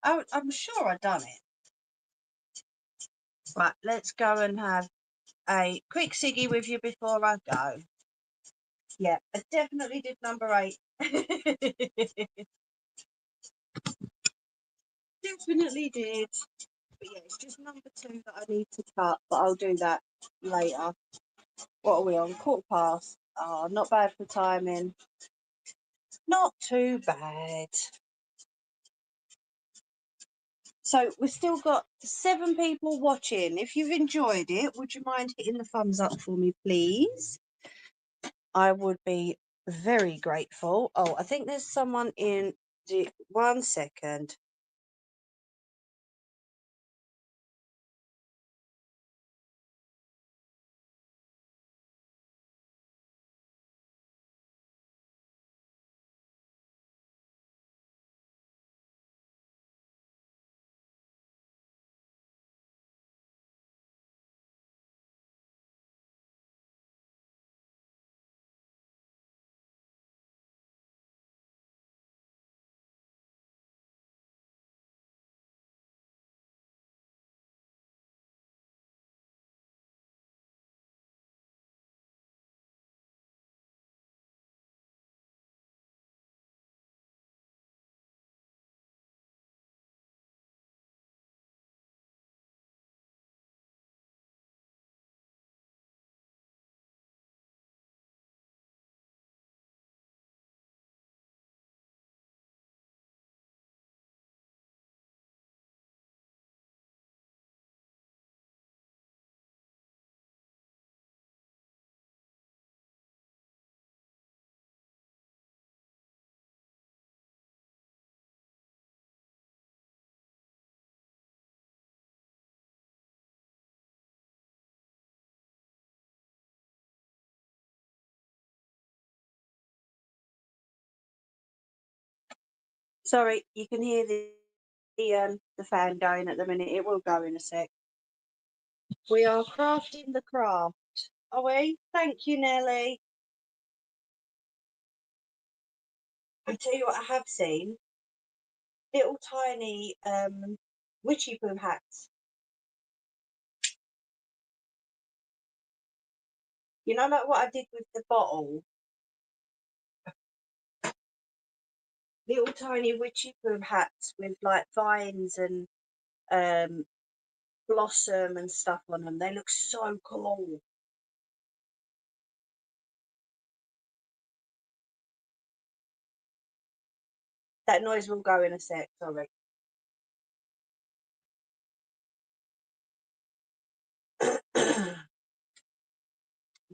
I'm sure I done it. Right, let's go and have a quick ciggy with you before I go. Yeah, I definitely did number 8. Definitely did. But yeah, it's just number 2 that I need to cut, but I'll do that later. What are we on? 15:15. Oh, not bad for timing. Not too bad. So we've still got 7 people watching. If you've enjoyed it, would you mind hitting the thumbs up for me, please? I would be very grateful. Oh, I think there's someone in the 1 second. Sorry, you can hear the fan going at the minute. It will go in a sec. We are crafting the craft, are we? Thank you, Nelly. I tell you what, I have seen little tiny witchy poo hats. You know, like what I did with the bottle. Little tiny witchy poo hats with like vines and um blossom and stuff on them. They look so cool. That noise will go in a sec. Sorry.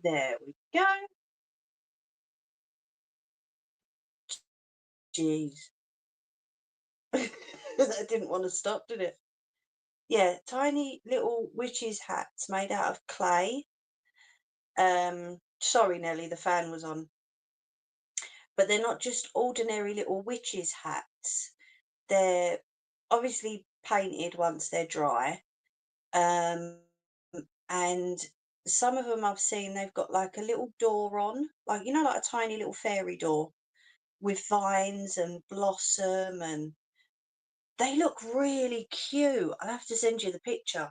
There we go. Jeez. That didn't want to stop, did it? Yeah, tiny little witches' hats made out of clay. Sorry, Nelly, the fan was on. But they're not just ordinary little witches' hats. They're obviously painted once they're dry. Um, and some of them I've seen, they've got like a little door on, like, you know, like a tiny little fairy door with vines and blossom, and they look really cute. I'll have to send you the picture.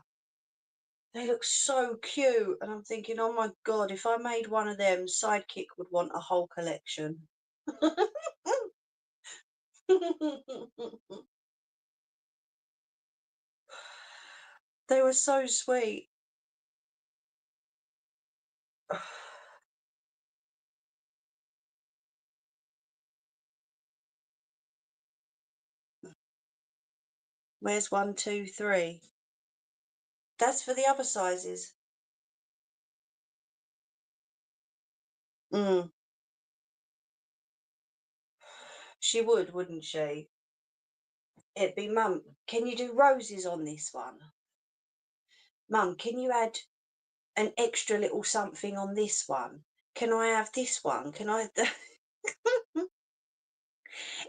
They look so cute, and I'm thinking, oh my god, if I made one of them, Sidekick would want a whole collection. They were so sweet. Where's 1, 2, 3? That's for the other sizes. Mm, she would, wouldn't she? It'd be, Mum, can you do roses on this one? Mum, can you add an extra little something on this one? Can I have this one? Can I?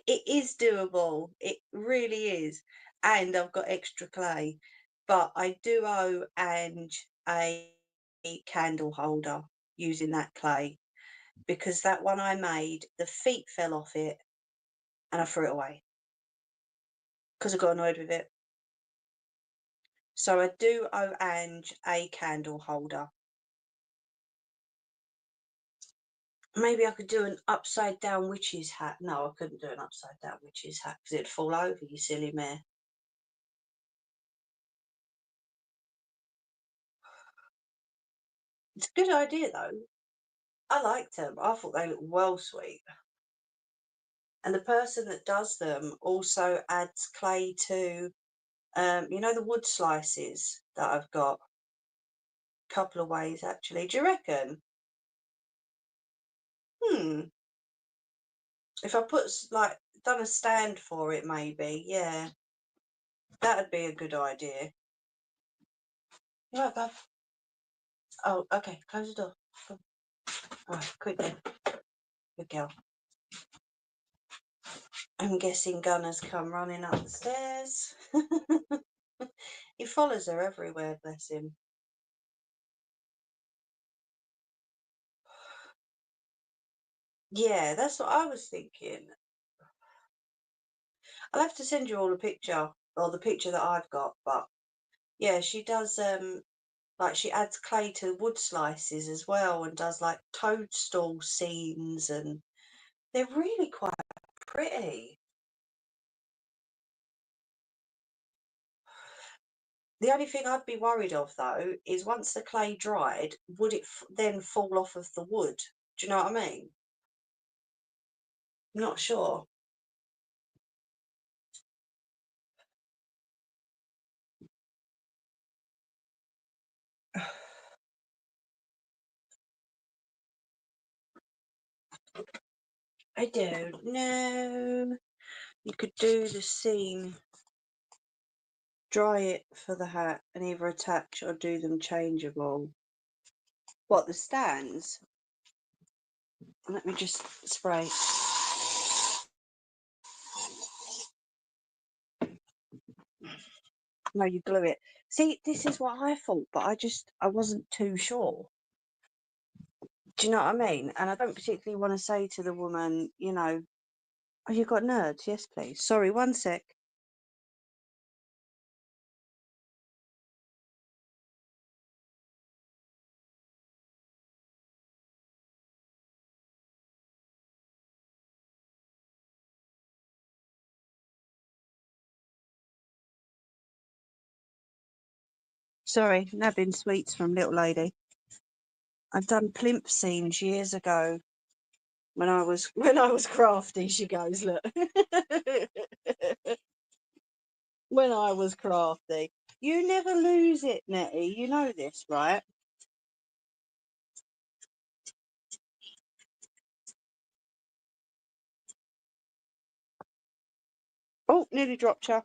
It is doable. It really is. And I've got extra clay. But I do owe Ange a candle holder using that clay, because that one I made, the feet fell off it and I threw it away because I got annoyed with it. So I do owe Ange a candle holder. Maybe I could do an upside down witch's hat. No, I couldn't do an upside down witch's hat because it'd fall over, you silly mare. It's a good idea though. I liked them. I thought they looked well sweet. And the person that does them also adds clay to, you know, the wood slices that I've got. A couple of ways actually. Do you reckon? Hmm. If I put like done a stand for it, maybe, yeah, that'd be a good idea. You right, Bub? Oh, okay. Close the door. Come. All right, quick then. Good girl. I'm guessing Gunner's come running up the stairs. He follows her everywhere, bless him. Yeah, that's what I was thinking. I'll have to send you all a picture, or the picture that I've got, but yeah, she does like she adds clay to wood slices as well and does like toadstool scenes, and they're really quite pretty. The only thing I'd be worried of though is once the clay dried, would it then fall off of the wood? Do you know what I mean? I'm not sure. I don't know. You could do the scene, dry it for the hat, and either attach or do them changeable. What, the stands? Let me just spray. No, you glue it. See, this is what I thought, but I wasn't too sure. Do you know what I mean? And I don't particularly want to say to the woman, you know, oh, you got nerds? Yes, please. Sorry, one sec. Sorry, nabbing sweets from little lady. I've done plimp scenes years ago when I was crafty. She goes, look. When I was crafty. You never lose it, Nettie. You know this, right? Oh, nearly dropped you.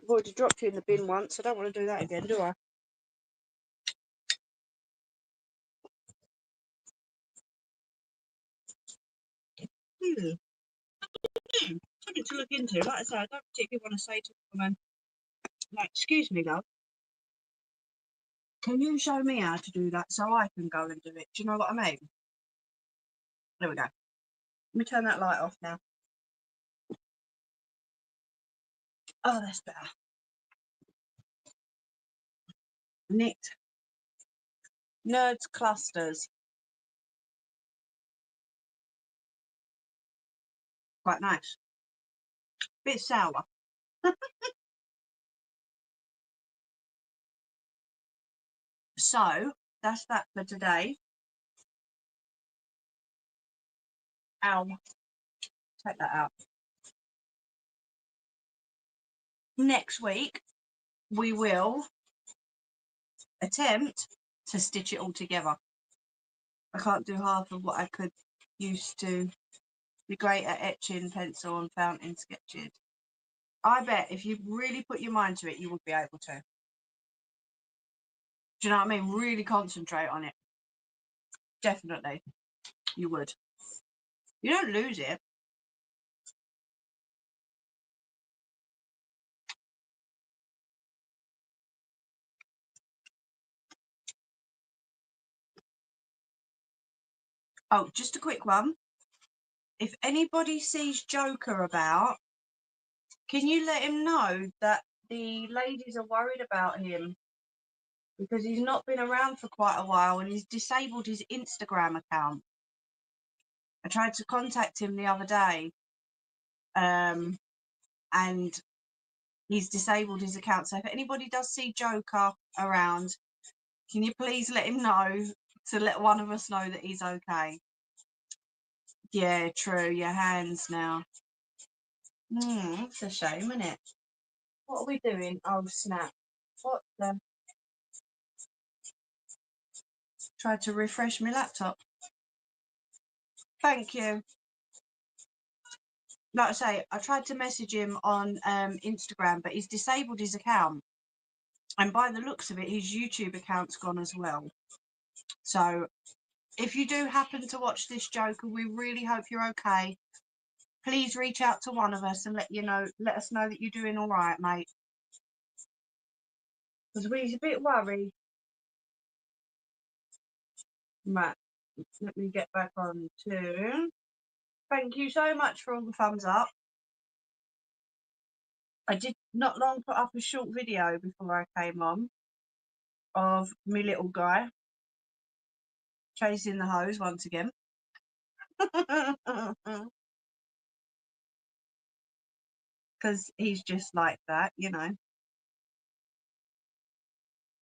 I've already dropped you in the bin once. I don't want to do that again, do I? Hmm. Something to look into. Like I say, I don't particularly want to say to a woman, like, excuse me, love, can you show me how to do that so I can go and do it? Do you know what I mean? There we go. Let me turn that light off now. Oh, that's better. Knit. Nerds clusters. Quite nice. Bit sour. So, that's that for today. Ow. Take that out. Next week, we will attempt to stitch it all together. I can't do half of what I could used to be great at etching, pencil and fountain sketches. I bet if you really put your mind to it, you would be able to. Do you know what I mean? Really concentrate on it. Definitely, you would. You don't lose it. Oh, just a quick one. If anybody sees Joker about, can you let him know that the ladies are worried about him? because he's not been around for quite a while and he's disabled his Instagram account. I tried to contact him the other day, and he's disabled his account. So if anybody does see Joker around, can you please let him know to let one of us know that he's okay? Yeah, true. Your hands now. It's a shame, isn't it? What are we doing? Oh, snap. What the? Tried to refresh my laptop. Thank you. Like I say, I tried to message him on Instagram, but he's disabled his account. And by the looks of it, his YouTube account's gone as well. So if you do happen to watch this, Joker, we really hope you're okay. Please reach out to one of us and let us know that you're doing all right, mate. Because we're a bit worried. Right, let me get back on to. Thank you so much for all the thumbs up. I did not long put up a short video before I came on of me little guy chasing the hose once again. Because he's just like that, you know.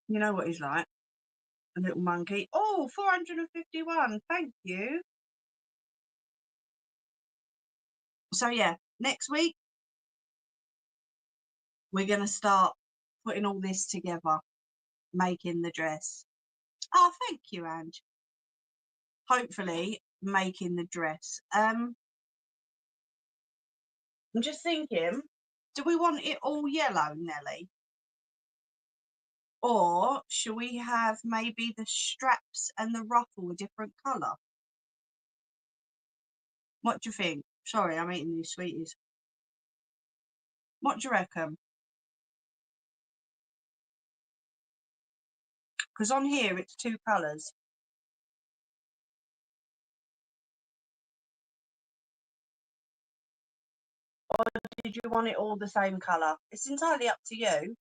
You know what he's like. A little monkey. Oh, 451. Thank you. So, yeah, next week, we're going to start putting all this together, making the dress. Oh, thank you, Ange. Hopefully, making the dress. I'm just thinking, do we want it all yellow, Nelly? Or should we have maybe the straps and the ruffle a different colour? What do you think? Sorry, I'm eating these sweeties. What do you reckon? Because on here it's two colours. Or did you want it all the same colour? It's entirely up to you.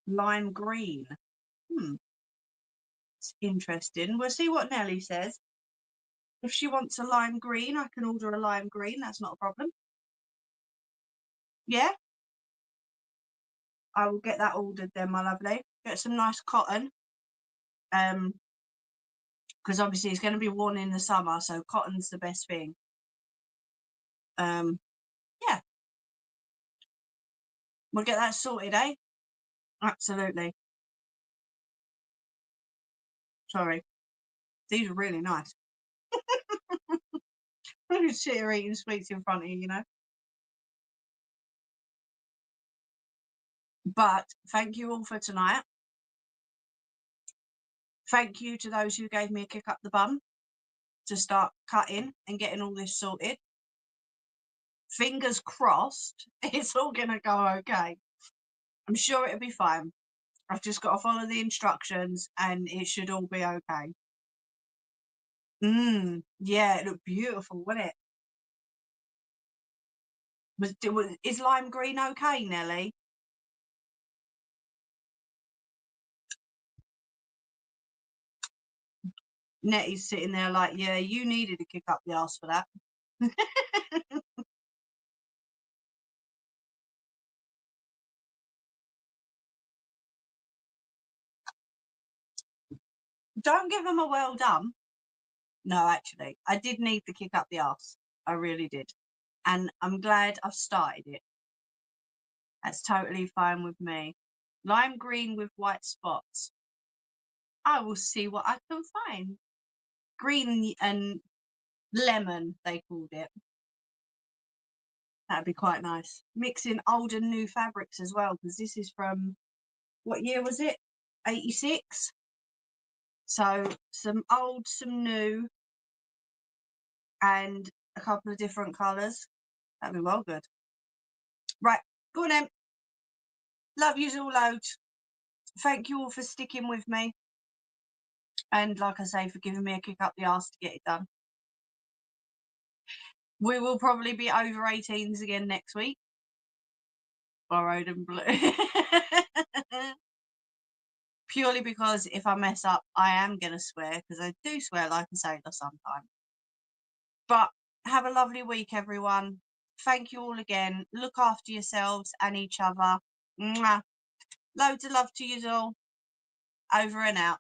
Lime green. It's interesting. We'll see what Nelly says. If she wants a lime green, I can order a lime green. That's not a problem. Yeah? I will get that ordered then, my lovely. Get some nice cotton. Because obviously it's going to be worn in the summer, so cotton's the best thing. Yeah. We'll get that sorted, eh? Absolutely. Sorry. These are really nice. I'm just sit here eating sweets in front of you, you know. But thank you all for tonight. Thank you to those who gave me a kick up the bum to start cutting and getting all this sorted. Fingers crossed, it's all going to go okay. I'm sure it'll be fine. I've just got to follow the instructions and it should all be okay. Yeah, it looked beautiful, wouldn't it? Is lime green okay, Nelly? Nettie's sitting there like, yeah, you needed to kick up the arse for that. Don't give them a well done. No, actually, I did need to kick up the arse. I really did. And I'm glad I've started it. That's totally fine with me. Lime green with white spots. I will see what I can find. Green and lemon, they called it. That'd be quite nice. Mixing old and new fabrics as well, because this is from, what year was it? 86. So some old, some new, and a couple of different colours. That'd be well good. Right, go on then. Love yous all loads. Thank you all for sticking with me. And like I say, for giving me a kick up the arse to get it done. We will probably be over 18s again next week. Borrowed and blue. Purely because if I mess up, I am going to swear, because I do swear like a sailor sometimes. But have a lovely week, everyone. Thank you all again. Look after yourselves and each other. Mwah. Loads of love to you all. Over and out.